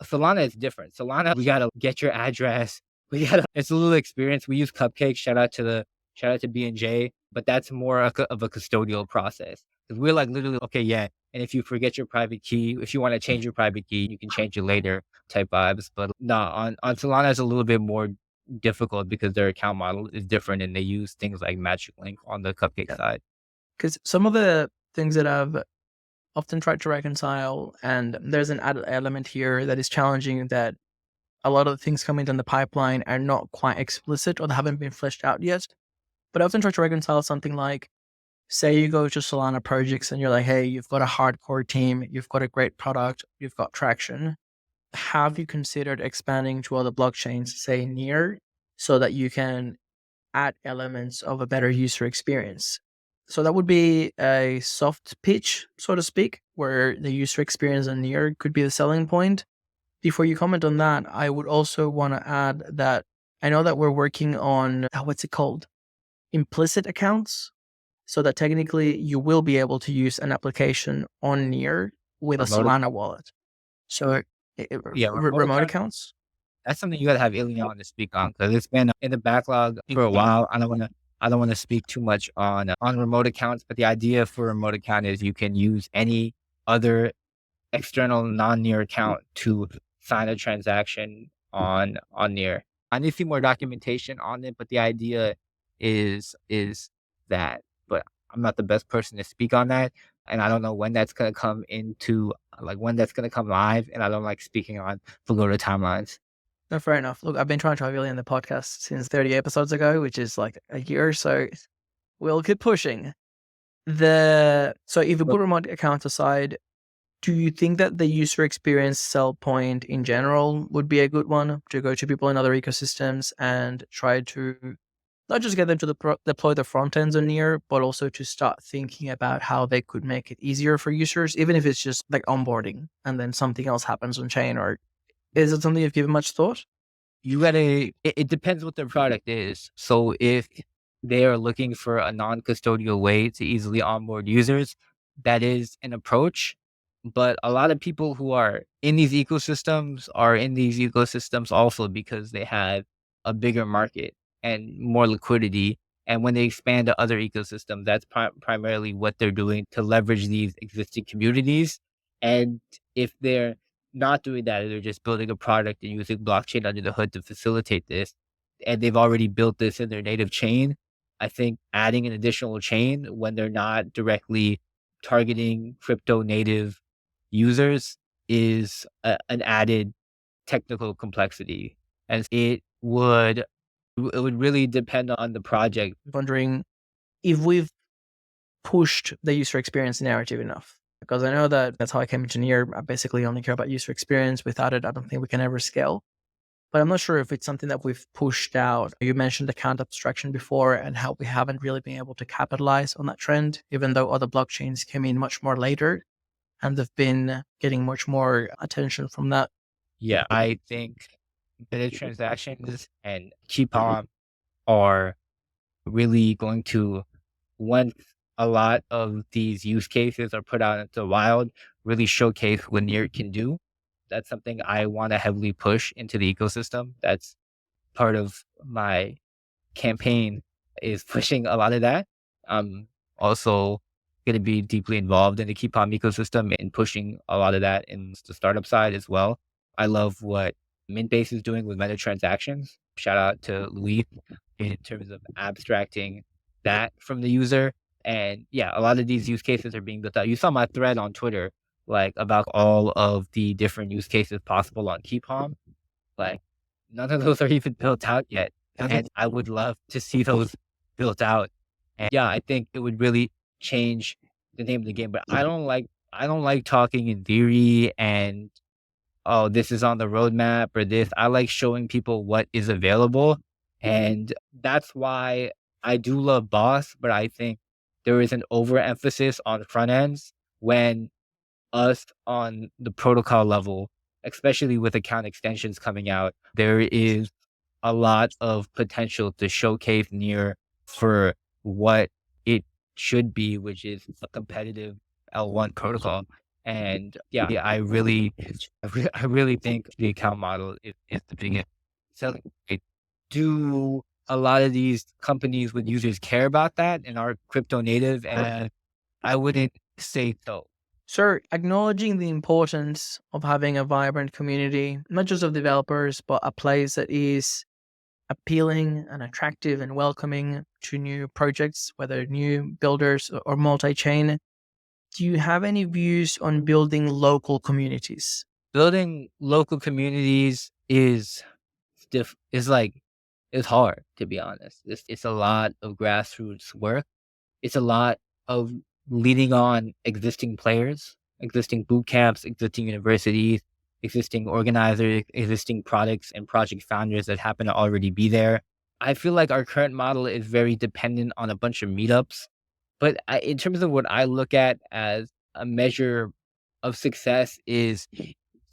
Solana, is different. Solana, we gotta get your address. It's a little experience. We use Cupcake. Shout out to B&J, but that's more of a custodial process. Because we're like literally, okay, yeah. And if you forget your private key, if you want to change your private key, you can change it later type vibes. But no, on Solana, it's a little bit more difficult because their account model is different and they use things like Magic Link on the Cupcake side. Because some of the things that I've often tried to reconcile, and there's an added element here that is challenging, that a lot of the things coming down the pipeline are not quite explicit or they haven't been fleshed out yet. But I often try to reconcile something like, say you go to Solana projects and you're like, hey, you've got a hardcore team, you've got a great product, you've got traction. Have you considered expanding to other blockchains, say Near, so that you can add elements of a better user experience? So that would be a soft pitch, so to speak, where the user experience on Near could be the selling point. Before you comment on that, I would also want to add that I know that we're working on, what's it called? Implicit accounts. So that technically you will be able to use an application on Near with a Remote, Solana wallet. So yeah, remote remote account. accounts. That's something you gotta have Illia on to speak on because it's been in the backlog for a while. I don't want to speak too much on remote accounts, but the idea for a remote account is you can use any other external non-Near account to sign a transaction on Near. I need to see more documentation on it, but the idea is that. But I'm not the best person to speak on that, and I don't know when that's gonna come into like when that's gonna come live, and I don't like speaking on Pagoda timelines. No, fair enough. Look, I've been trying to try really in the podcast since 30 episodes ago, which is like a year. So we'll keep pushing. So if you But put remote accounts aside, do you think that the user experience sell point in general would be a good one to go to people in other ecosystems and try to not just get them to deploy the front ends on Near, but also to start thinking about how they could make it easier for users, even if it's just like onboarding and then something else happens on chain? Or is it something you've given much thought? you gotta it depends what their product is. So if they are looking for a non-custodial way to easily onboard users, that is an approach. But a lot of people who are in these ecosystems also because they have a bigger market and more liquidity. And when they expand to other ecosystems, that's primarily what they're doing to leverage these existing communities. And if they're not doing that, they're just building a product and using blockchain under the hood to facilitate this, and they've already built this in their native chain. I think adding an additional chain when they're not directly targeting crypto native users is an added technical complexity, and it would really depend on the project. Wondering if we've pushed the user experience narrative enough. Because I know that that's how I came into Near. I basically only care about user experience. Without it, I don't think we can ever scale. But I'm not sure if it's something that we've pushed out. You mentioned account abstraction before and how we haven't really been able to capitalize on that trend, even though other blockchains came in much more later and they've been getting much more attention from that. Yeah, I think embedded transactions and Keepom are really going to, once a lot of these use cases are put out into the wild, really showcase what Near can do. That's something I want to heavily push into the ecosystem. That's part of my campaign is pushing a lot of that. I'm also going to be deeply involved in the Keepom ecosystem and pushing a lot of that in the startup side as well. I love what Mintbase is doing with meta transactions. Shout out to Louis in terms of abstracting that from the user. And yeah, a lot of these use cases are being built out. You saw my thread on Twitter, like about all of the different use cases possible on Keepom. Like none of those are even built out yet. And I would love to see those built out. And yeah, I think it would really change the name of the game. But I don't like talking in theory and oh, this is on the roadmap or this. I like showing people what is available. And that's why I do love Boss, but I think there is an overemphasis on front ends when us on the protocol level, especially with account extensions coming out, there is a lot of potential to showcase Near for what it should be, which is a competitive L1 protocol. And yeah, I really think the account model is the biggest selling point. Do a lot of these companies with users care about that and are crypto native? And I wouldn't say so. So, acknowledging the importance of having a vibrant community, not just of developers, but a place that is appealing and attractive and welcoming to new projects, whether new builders or multi chain. Do you have any views on building local communities? Building local communities is like it's hard, to be honest. It's a lot of grassroots work. It's a lot of leaning on existing players, existing boot camps, existing universities, existing organizers, existing products and project founders that happen to already be there. I feel like our current model is very dependent on a bunch of meetups. But in terms of what I look at as a measure of success is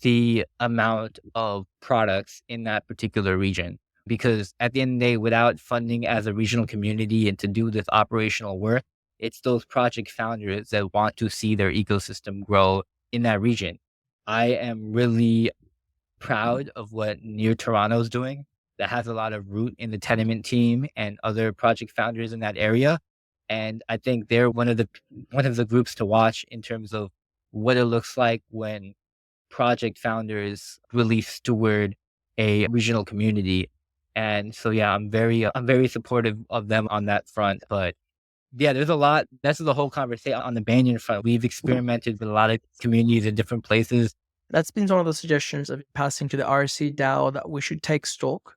the amount of products in that particular region. because at the end of the day, without funding as a regional community and to do this operational work, it's those project founders that want to see their ecosystem grow in that region. I am really proud of what Near Toronto is doing. That has a lot of root in the tenement team and other project founders in that area. And I think they're one of the groups to watch in terms of what it looks like when project founders really steward a regional community. And so yeah, I'm very supportive of them on that front. But yeah, there's a lot. That's the whole conversation on the Banyan front. We've experimented with a lot of communities in different places. That's been one of the suggestions of passing to the RC DAO, that we should take stock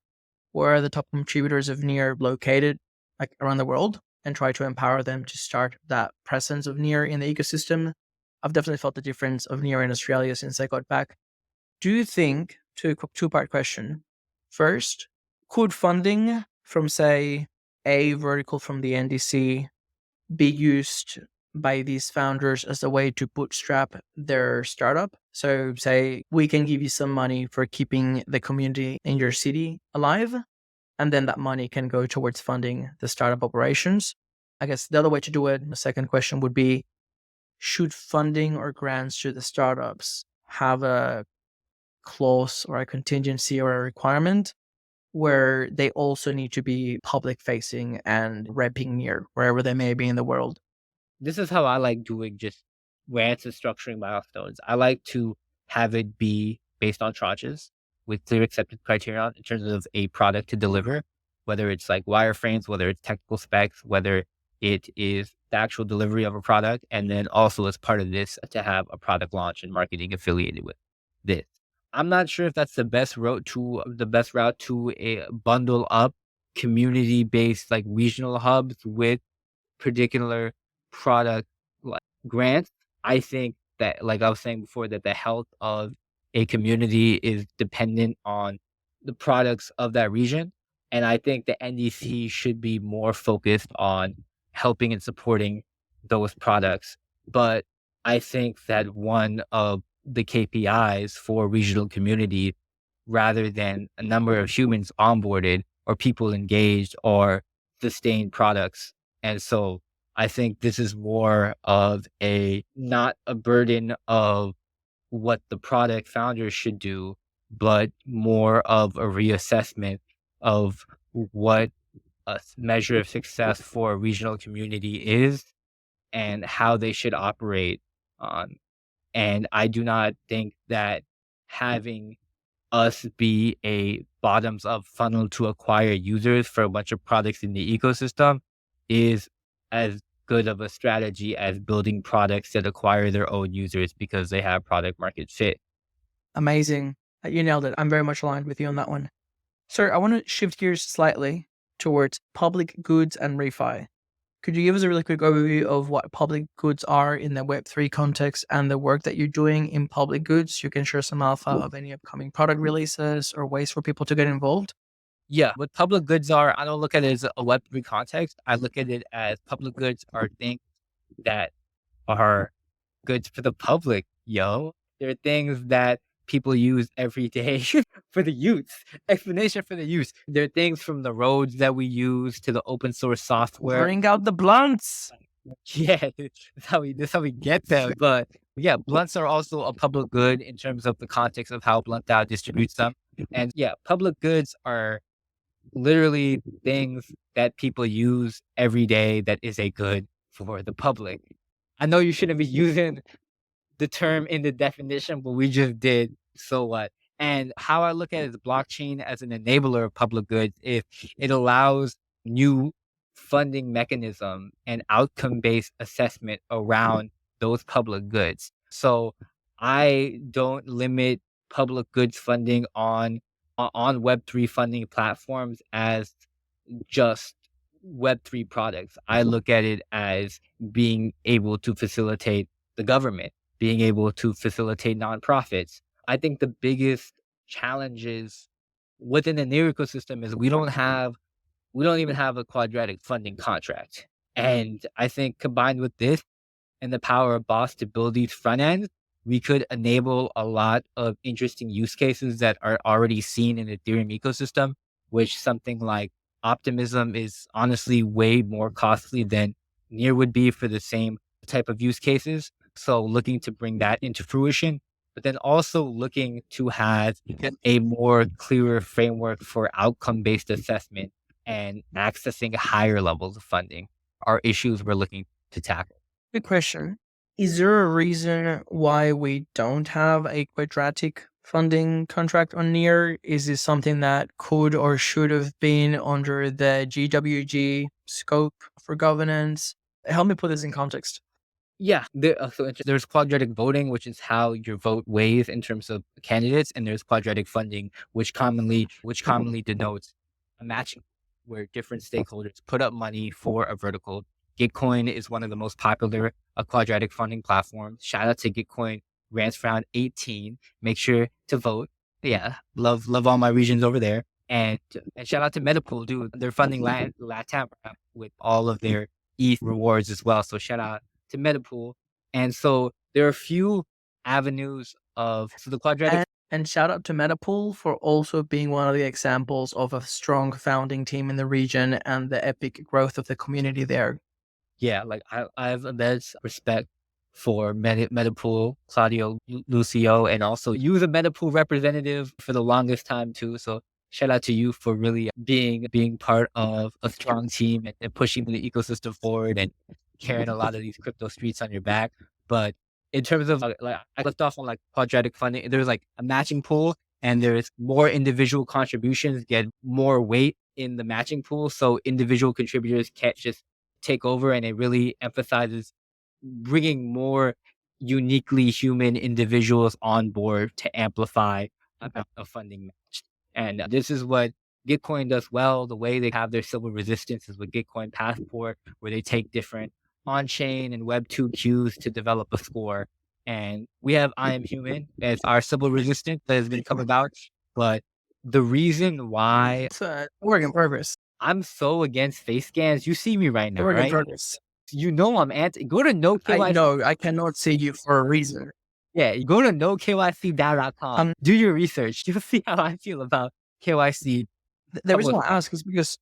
where are the top contributors of Near located, like around the world, and try to empower them to start that presence of Near in the ecosystem. I've definitely felt the difference of Near in Australia since I got back. Do you think, two-part question, first, could funding from, say, a vertical from the NDC be used by these founders as a way to bootstrap their startup? So, say, we can give you some money for keeping the community in your city alive, and then that money can go towards funding the startup operations. I guess the other way to do it, the second question would be, should funding or grants to the startups have a clause or a contingency or a requirement where they also need to be public facing and repping Near wherever they may be in the world? This is how I like doing just grants and structuring milestones. I like to have it be based on tranches with clear accepted criteria in terms of a product to deliver, whether it's like wireframes, whether it's technical specs, whether it is the actual delivery of a product. And then also as part of this to have a product launch and marketing affiliated with this. I'm not sure if that's the best route to a bundle up community based like regional hubs with particular product like grants. I think that, like I was saying before, that the health of a community is dependent on the products of that region. And I think the NDC should be more focused on helping and supporting those products. But I think that one of the KPIs for regional community, rather than a number of humans onboarded or people engaged or sustained products. And so I think this is more of a not a burden of what the product founders should do, but more of a reassessment of what a measure of success for a regional community is and how they should operate on. And I do not think that having us be a bottoms up funnel to acquire users for a bunch of products in the ecosystem is as good of a strategy as building products that acquire their own users because they have product market fit. Amazing. You nailed it. I'm very much aligned with you on that one. Sir, I want to shift gears slightly towards public goods and refi. Could you give us a really quick overview of what public goods are in the Web3 context and the work that you're doing in public goods? You can share some alpha of any upcoming product releases or ways for people to get involved. Yeah, what public goods are, I don't look at it as a Web3 context. I look at it as public goods are things that are goods for the public, yo. They're things that people use every day for the use. Explanation for the use. They're things from the roads that we use to the open source software. Bring out the blunts. Yeah, that's how we get them. But yeah, blunts are also a public good in terms of the context of how Blunt DAO distributes them. And yeah, public goods are literally things that people use every day that is a good for the public. I know you shouldn't be using the term in the definition, but we just did. So what? And how I look at it is blockchain as an enabler of public goods. If it allows new funding mechanism and outcome-based assessment around those public goods. So I don't limit public goods funding on Web3 funding platforms as just Web3 products. I look at it as being able to facilitate the government, being able to facilitate nonprofits. I think the biggest challenges within the Near ecosystem is we don't even have a quadratic funding contract. And I think combined with this and the power of Boss to build these front ends, we could enable a lot of interesting use cases that are already seen in the Ethereum ecosystem. which something like optimism is honestly way more costly than near would be for the same type of use cases. So looking to bring that into fruition, but then also looking to have a more clearer framework for outcome-based assessment and accessing higher levels of funding are issues we're looking to tackle. Good question. Is there a reason why we don't have a quadratic funding contract on Near? Is this something that could or should have been under the GWG scope for governance? Help me put this in context. Yeah, there's quadratic voting, which is how your vote weighs in terms of candidates, and there's quadratic funding, which commonly denotes a matching where different stakeholders put up money for a vertical. Gitcoin is one of the most popular quadratic funding platforms. Shout out to Gitcoin, grants round 18. Make sure to vote. Yeah, love all my regions over there, and shout out to Metapool, dude. They're funding LATAM with all of their ETH rewards as well. So shout out to Metapool. And so there are a few avenues of the quadratic. And shout out to Metapool for also being one of the examples of a strong founding team in the region and the epic growth of the community there. Yeah, like I have immense respect for Metapool, Claudio, Lucio, and also you as a Metapool representative for the longest time too. So shout out to you for really being part of a strong team and pushing the ecosystem forward and carrying a lot of these crypto streets on your back. But in terms of like I left off on like quadratic funding, there's like a matching pool and there's more individual contributions get more weight in the matching pool. So individual contributors can't just take over, and it really emphasizes bringing more uniquely human individuals on board to amplify a funding match. And this is what Gitcoin does well. The way they have their civil resistance is with Gitcoin Passport, where they take different on-chain and Web2 queues to develop a score. And we have I Am Human as our civil resistance that has been come about. But the reason why It's a work in progress. I'm so against face scans, you see me right now, Work in right? progress. You know I'm anti. Go to no I KYC. know I cannot see you for a reason. Yeah, you go to nokycdao.com. Do your research. You'll see how I feel about KYC. The reason why I ask is because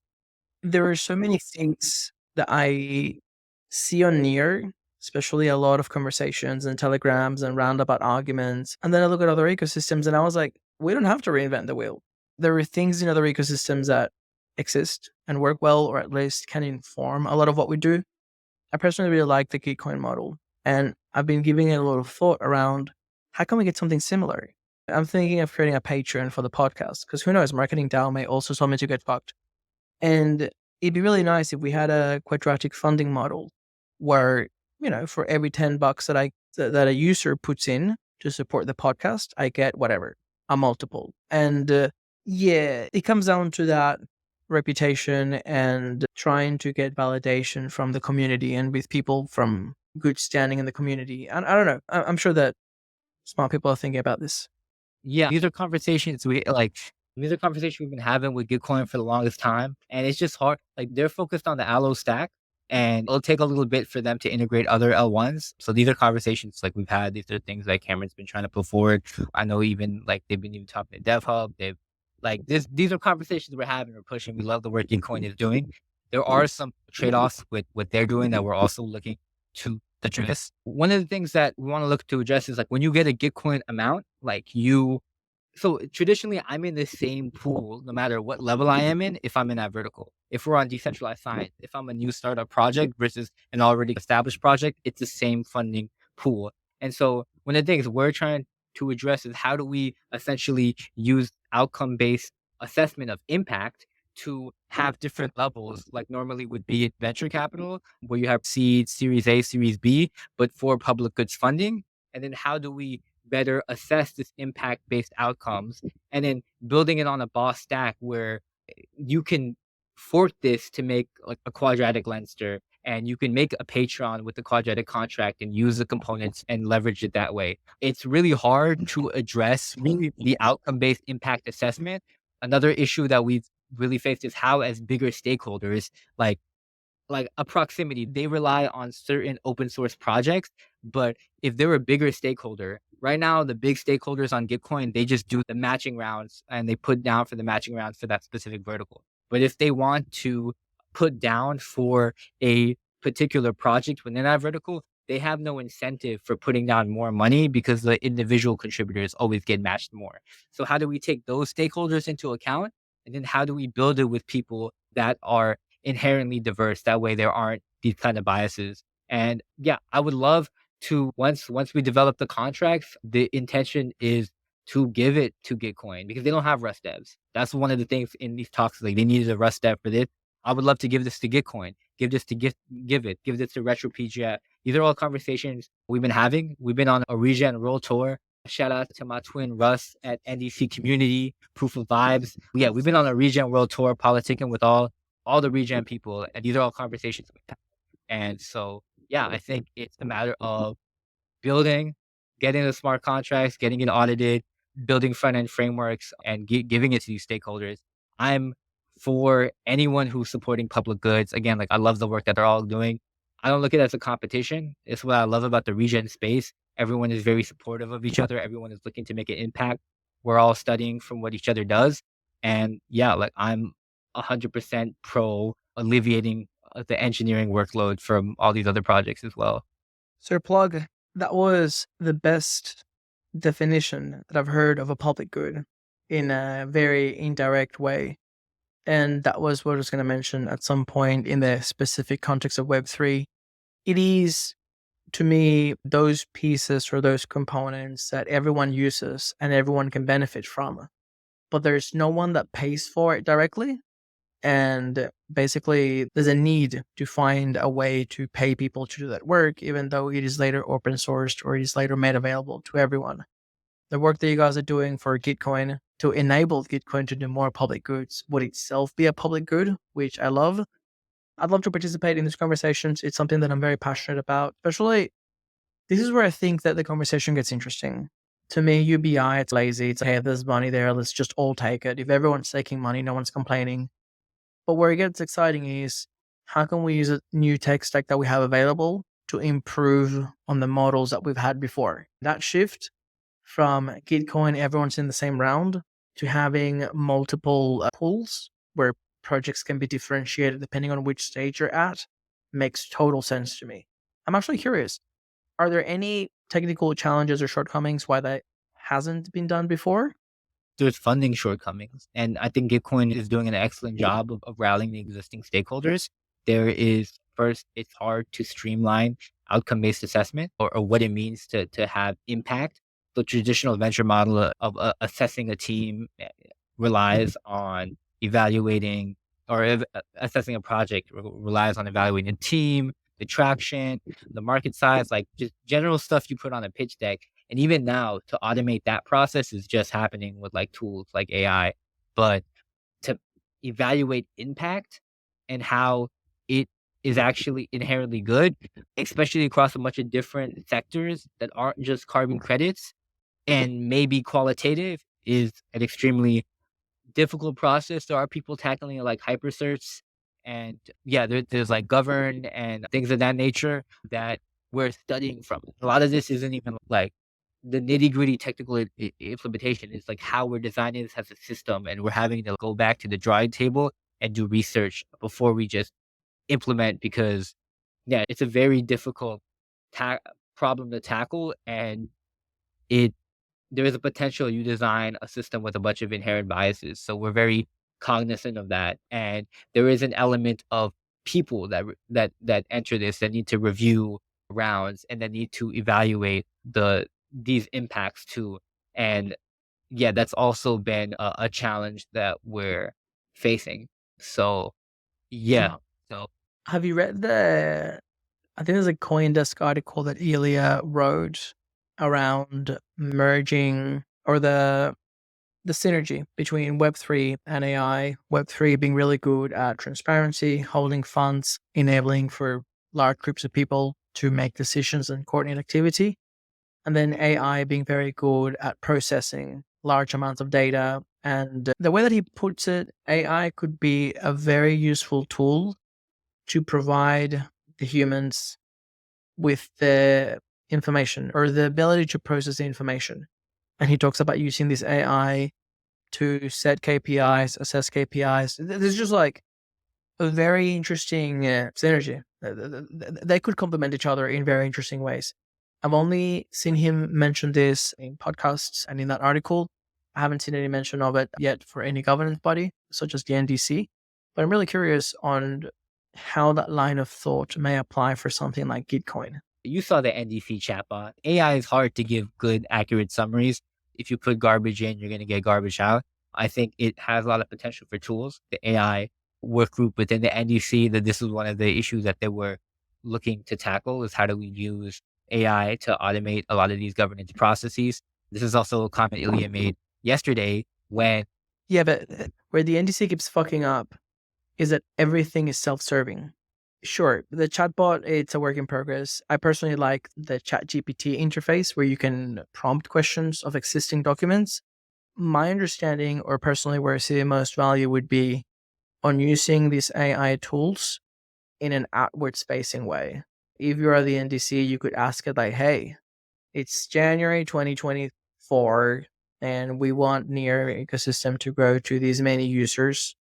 there are so many things that I see on Near, especially a lot of conversations and telegrams and roundabout arguments. And then I look at other ecosystems and I was like, we don't have to reinvent the wheel. There are things in other ecosystems that exist and work well, or at least can inform a lot of what we do. I personally really like the Gitcoin model, and I've been giving it a lot of thought around how can we get something similar. I'm thinking of creating a Patreon for the podcast because who knows, marketing DAO may also tell me to get fucked. And it'd be really nice if we had a quadratic funding model where, for every $10 that a user puts in to support the podcast, I get whatever, a multiple. And yeah, it comes down to that reputation and trying to get validation from the community and with people from good standing in the community. And I don't know. I'm sure that smart people are thinking about this. Yeah, these are conversations we've been having with Gitcoin for the longest time, and it's just hard. Like they're focused on the Allo stack, and it'll take a little bit for them to integrate other L1s. So these are conversations like we've had. These are things that Cameron's been trying to put forward. I know even like they've been even talking to Dev Hub. They've like this. These are conversations we're having. We're pushing. We love the work Gitcoin is doing. There are some trade-offs with what they're doing that we're also looking to address. One of the things that we want to look to address is like when you get a Gitcoin amount, so traditionally I'm in the same pool no matter what level I am in if I'm in that vertical. If we're on decentralized science, if I'm a new startup project versus an already established project, it's the same funding pool. And so one of the things we're trying to address is how do we essentially use outcome-based assessment of impact to have different levels, like normally would be in venture capital, where you have seed, series A, series B, but for public goods funding. And then how do we better assess this impact-based outcomes? And then building it on a boss stack where you can fork this to make like a quadratic Leinster, and you can make a Patreon with the quadratic contract and use the components and leverage it that way. It's really hard to address really the outcome-based impact assessment. Another issue that we've really faced is how as bigger stakeholders, like a proximity, they rely on certain open source projects, but if they're a bigger stakeholder, right now, the big stakeholders on Gitcoin, they just do the matching rounds and they put down for the matching rounds for that specific vertical. But if they want to put down for a particular project within that vertical, they have no incentive for putting down more money because the individual contributors always get matched more. So how do we take those stakeholders into account? And then how do we build it with people that are inherently diverse? That way there aren't these kind of biases. And yeah, I would love to once we develop the contracts, the intention is to give it to Gitcoin because they don't have Rust devs. That's one of the things in these talks. Like they needed a Rust dev for this. I would love to give this to Gitcoin. Give this to give this to Retro PGF. These are all conversations we've been having. We've been on a regen roll tour. Shout out to my twin Russ at NDC Community, Proof of Vibes. Yeah, we've been on a regen world tour, politicking with all the regen people, and these are all conversations we've had. And so, yeah, I think it's a matter of building, getting the smart contracts, getting it audited, building front end frameworks, and giving it to these stakeholders. I'm for anyone who's supporting public goods. Again, like I love the work that they're all doing. I don't look at it as a competition. It's what I love about the regen space. Everyone is very supportive of each other. Everyone is looking to make an impact. We're all studying from what each other does. And yeah, like I'm 100% pro alleviating the engineering workload from all these other projects as well. So, Plug, that was the best definition that I've heard of a public good in a very indirect way. And that was what I was going to mention at some point in the specific context of Web3. It is, to me, those pieces or those components that everyone uses and everyone can benefit from. But there's no one that pays for it directly. And basically, there's a need to find a way to pay people to do that work, even though it is later open sourced or it is later made available to everyone. The work that you guys are doing for Gitcoin to enable Gitcoin to do more public goods would itself be a public good, which I love. I'd love to participate in these conversations. It's something that I'm very passionate about, especially this is where I think that the conversation gets interesting. To me, UBI, it's lazy. It's, hey, there's money there. Let's just all take it. If everyone's taking money, no one's complaining. But where it gets exciting is how can we use a new tech stack that we have available to improve on the models that we've had before? That shift from Gitcoin, everyone's in the same round, to having multiple pools where projects can be differentiated depending on which stage you're at makes total sense to me. I'm actually curious, are there any technical challenges or shortcomings why that hasn't been done before? There's funding shortcomings. And I think Gitcoin is doing an excellent job of rallying the existing stakeholders. There is first, it's hard to streamline outcome-based assessment or what it means to have impact. The traditional venture model of assessing a team relies on evaluating assessing a project relies on evaluating a team, the traction, the market size, like just general stuff you put on a pitch deck. And even now, to automate that process is just happening with like tools like AI. But to evaluate impact and how it is actually inherently good, especially across a bunch of different sectors that aren't just carbon credits and maybe qualitative, is an extremely difficult process. There are people tackling it like hypercerts and yeah, there's like govern and things of that nature that we're studying from. A lot of this isn't even like the nitty gritty technical implementation. Is like how we're designing this as a system, and we're having to go back to the drawing table and do research before we just implement because yeah, it's a very difficult problem to tackle, and it there is a potential you design a system with a bunch of inherent biases. So we're very cognizant of that. And there is an element of people that enter this that need to review rounds and that need to evaluate these impacts too. And yeah, that's also been a challenge that we're facing. So yeah. So Have you read I think there's a CoinDesk article that Illia wrote around merging or the synergy between Web3 and AI. Web3 being really good at transparency, holding funds, enabling for large groups of people to make decisions and coordinate activity. And then AI being very good at processing large amounts of data. And the way that he puts it, AI could be a very useful tool to provide the humans with the information or the ability to process the information. And he talks about using this AI to set KPIs, assess KPIs. There's just like a very interesting synergy. They could complement each other in very interesting ways. I've only seen him mention this in podcasts and in that article. I haven't seen any mention of it yet for any governance body, such as the NDC. But I'm really curious on how that line of thought may apply for something like Gitcoin. You saw the NDC chatbot. AI is hard to give good, accurate summaries. If you put garbage in, you're going to get garbage out. I think it has a lot of potential for tools. The AI work group within the NDC, that this is one of the issues that they were looking to tackle, is how do we use AI to automate a lot of these governance processes. This is also a comment Illia made yesterday when Yeah, but where the NDC keeps fucking up is that everything is self-serving. Sure, the chatbot, it's a work in progress. I personally like the ChatGPT interface where you can prompt questions of existing documents. My understanding, or personally where I see the most value, would be on using these AI tools in an outward facing way. If you are the NDC, you could ask it like, hey, it's January 2024 and we want near ecosystem to grow to these many users.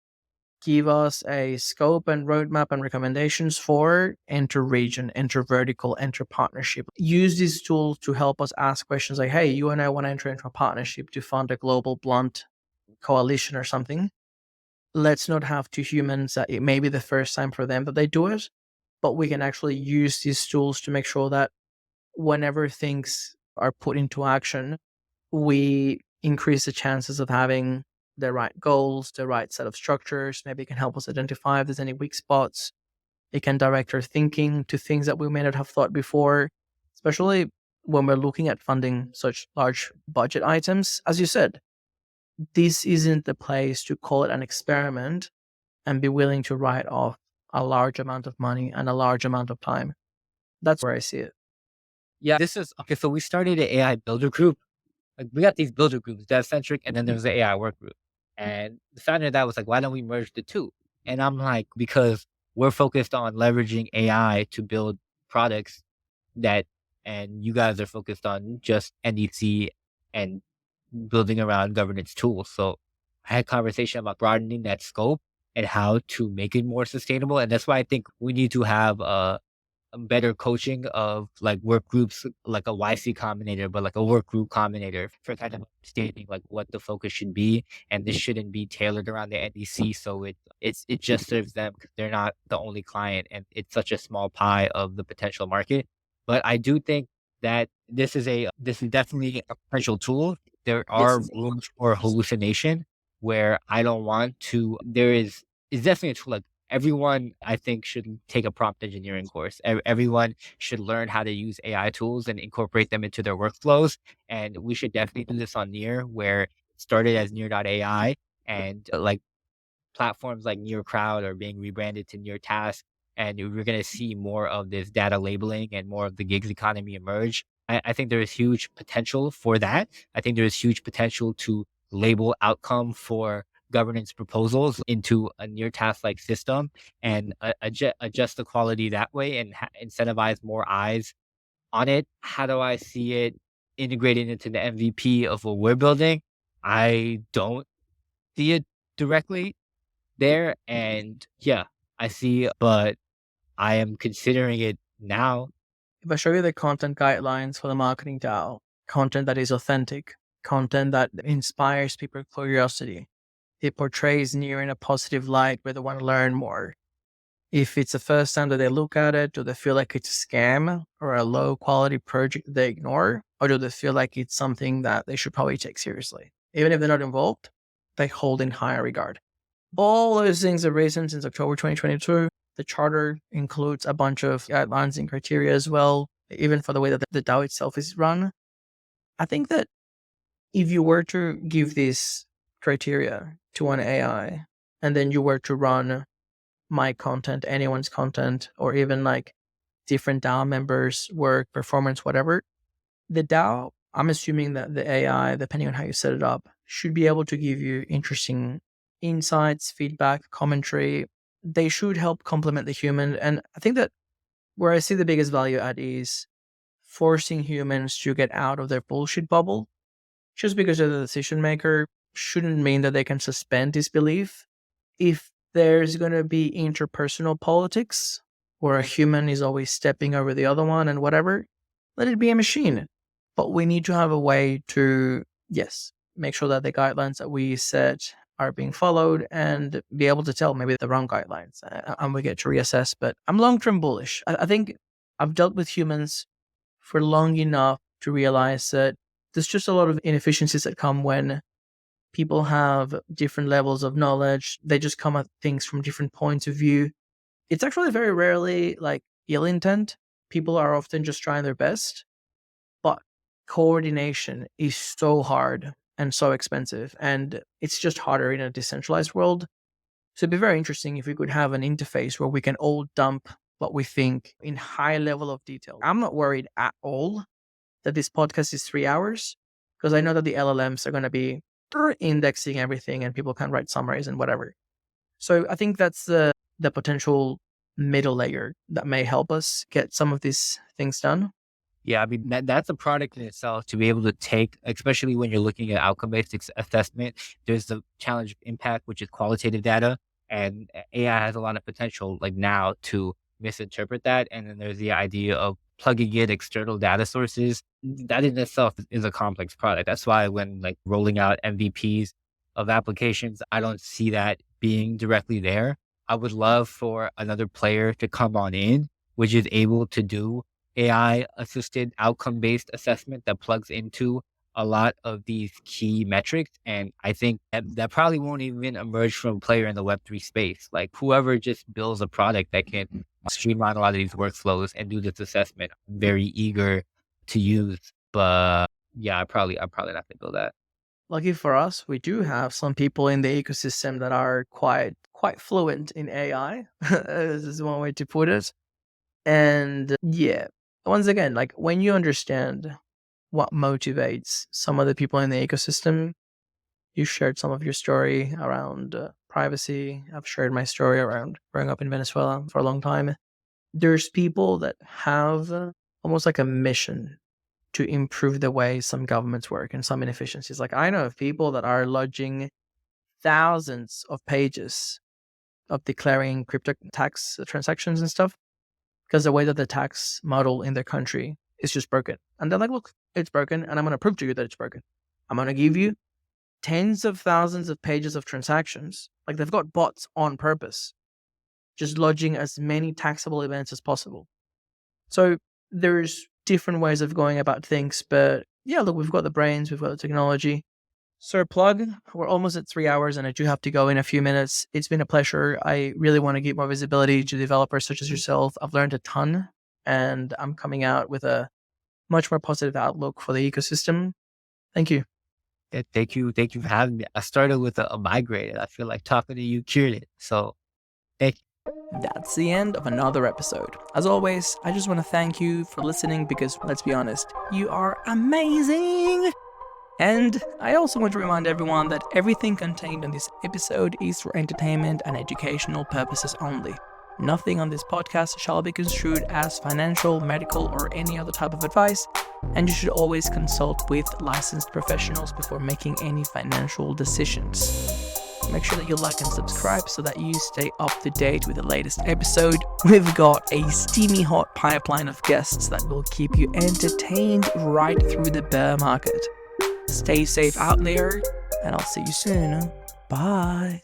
Give us a scope and roadmap and recommendations for enter region, enter vertical, enter partnership. Use these tools to help us ask questions like, hey, you and I want to enter into a partnership to fund a global blunt coalition or something. Let's not have two humans that it may be the first time for them that they do it, but we can actually use these tools to make sure that whenever things are put into action, we increase the chances of having the right goals, the right set of structures. Maybe it can help us identify if there's any weak spots. It can direct our thinking to things that we may not have thought before, especially when we're looking at funding such large budget items. As you said, this isn't the place to call it an experiment and be willing to write off a large amount of money and a large amount of time. That's where I see it. yeah, this is okay. So we started an AI builder group. Like we got these builder groups, dev centric, and then there's the AI work group. And the founder of that was like, why don't we merge the two? And I'm like, because we're focused on leveraging AI to build products that, and you guys are focused on just NDC and building around governance tools. So I had conversation about broadening that scope and how to make it more sustainable. And that's why I think we need to have better coaching of like work groups, like a YC combinator, but like a work group combinator for kind of understanding like what the focus should be. And this shouldn't be tailored around the NDC. So it just serves them because they're not the only client and it's such a small pie of the potential market. But I do think that this is definitely a potential tool. There are rooms for hallucination where I don't want to, it's definitely a tool. Like everyone, I think, should take a prompt engineering course. Everyone should learn how to use AI tools and incorporate them into their workflows. And we should definitely do this on Near, where it started as Near.ai and like platforms like Near Crowd are being rebranded to Near Task. And we're going to see more of this data labeling and more of the gigs economy emerge. I think there is huge potential for that. I think there is huge potential to label outcome for governance proposals into a near task like system and adjust the quality that way and incentivize more eyes on it. How do I see it integrated into the MVP of what we're building? I don't see it directly there. And yeah, I see, but I am considering it now. If I show you the content guidelines for the marketing DAO, content that is authentic, content that inspires people curiosity, it portrays Near in a positive light where they want to learn more. If it's the first time that they look at it, do they feel like it's a scam or a low quality project they ignore? Or do they feel like it's something that they should probably take seriously? Even if they're not involved, they hold in higher regard. All those things are recent since October 2022. The charter includes a bunch of guidelines and criteria as well, even for the way that the DAO itself is run. I think that if you were to give this criteria to an AI and then you were to run my content, anyone's content, or even like different DAO members' work, performance, whatever, the DAO, I'm assuming that the AI, depending on how you set it up, should be able to give you interesting insights, feedback, commentary. They should help complement the human. And I think that where I see the biggest value add is forcing humans to get out of their bullshit bubble just because they're the decision maker shouldn't mean that they can suspend disbelief. If there's going to be interpersonal politics where a human is always stepping over the other one and whatever, let it be a machine. But we need to have a way to, yes, make sure that the guidelines that we set are being followed and be able to tell maybe the wrong guidelines and we get to reassess. But I'm long-term bullish. I think I've dealt with humans for long enough to realize that there's just a lot of inefficiencies that come when people have different levels of knowledge. They just come at things from different points of view. It's actually very rarely like ill intent. People are often just trying their best, but coordination is so hard and so expensive, and it's just harder in a decentralized world. So it'd be very interesting if we could have an interface where we can all dump what we think in high level of detail. I'm not worried at all that this podcast is 3 hours because I know that the LLMs are going to be indexing everything and people can write summaries and whatever. So I think that's the potential middle layer that may help us get some of these things done. Yeah, I mean, that's a product in itself to be able to take, especially when you're looking at outcome-based assessment. There's the challenge of impact, which is qualitative data, and AI has a lot of potential like now to misinterpret that. And then there's the idea of plugging in external data sources. That in itself is a complex product. That's why when like rolling out MVPs of applications, I don't see that being directly there. I would love for another player to come on in, which is able to do AI assisted outcome based assessment that plugs into a lot of these key metrics. And I think that probably won't even emerge from a player in the Web3 space. Like whoever just builds a product that can streamline a lot of these workflows and do this assessment, I'm very eager to use. But yeah, I'm probably not going to build that. Lucky for us, we do have some people in the ecosystem that are quite fluent in AI. This is one way to put it. And yeah, once again, like when you understand what motivates some of the people in the ecosystem, you shared some of your story around privacy. I've shared my story around growing up in Venezuela for a long time. There's people that have almost like a mission to improve the way some governments work and some inefficiencies. Like I know of people that are lodging thousands of pages of declaring crypto tax transactions and stuff because the way that the tax model in their country is just broken. And they're like, look, it's broken and I'm going to prove to you that it's broken. I'm going to give you tens of thousands of pages of transactions. Like they've got bots on purpose, just lodging as many taxable events as possible. So there's different ways of going about things, but yeah, look, we've got the brains, we've got the technology. So Plug, we're almost at 3 hours and I do have to go in a few minutes. It's been a pleasure. I really want to give more visibility to developers such as yourself. I've learned a ton and I'm coming out with a much more positive outlook for the ecosystem. Thank you. Yeah, thank you for having me. I started with a migraine and I feel like talking to you cured it. So thank you. That's the end of another episode. As always, I just want to thank you for listening because, let's be honest, you are amazing! And I also want to remind everyone that everything contained in this episode is for entertainment and educational purposes only. Nothing on this podcast shall be construed as financial, medical, or any other type of advice, and you should always consult with licensed professionals before making any financial decisions. Make sure that you like and subscribe so that you stay up to date with the latest episode. We've got a steamy hot pipeline of guests that will keep you entertained right through the bear market. Stay safe out there, and I'll see you soon. Bye.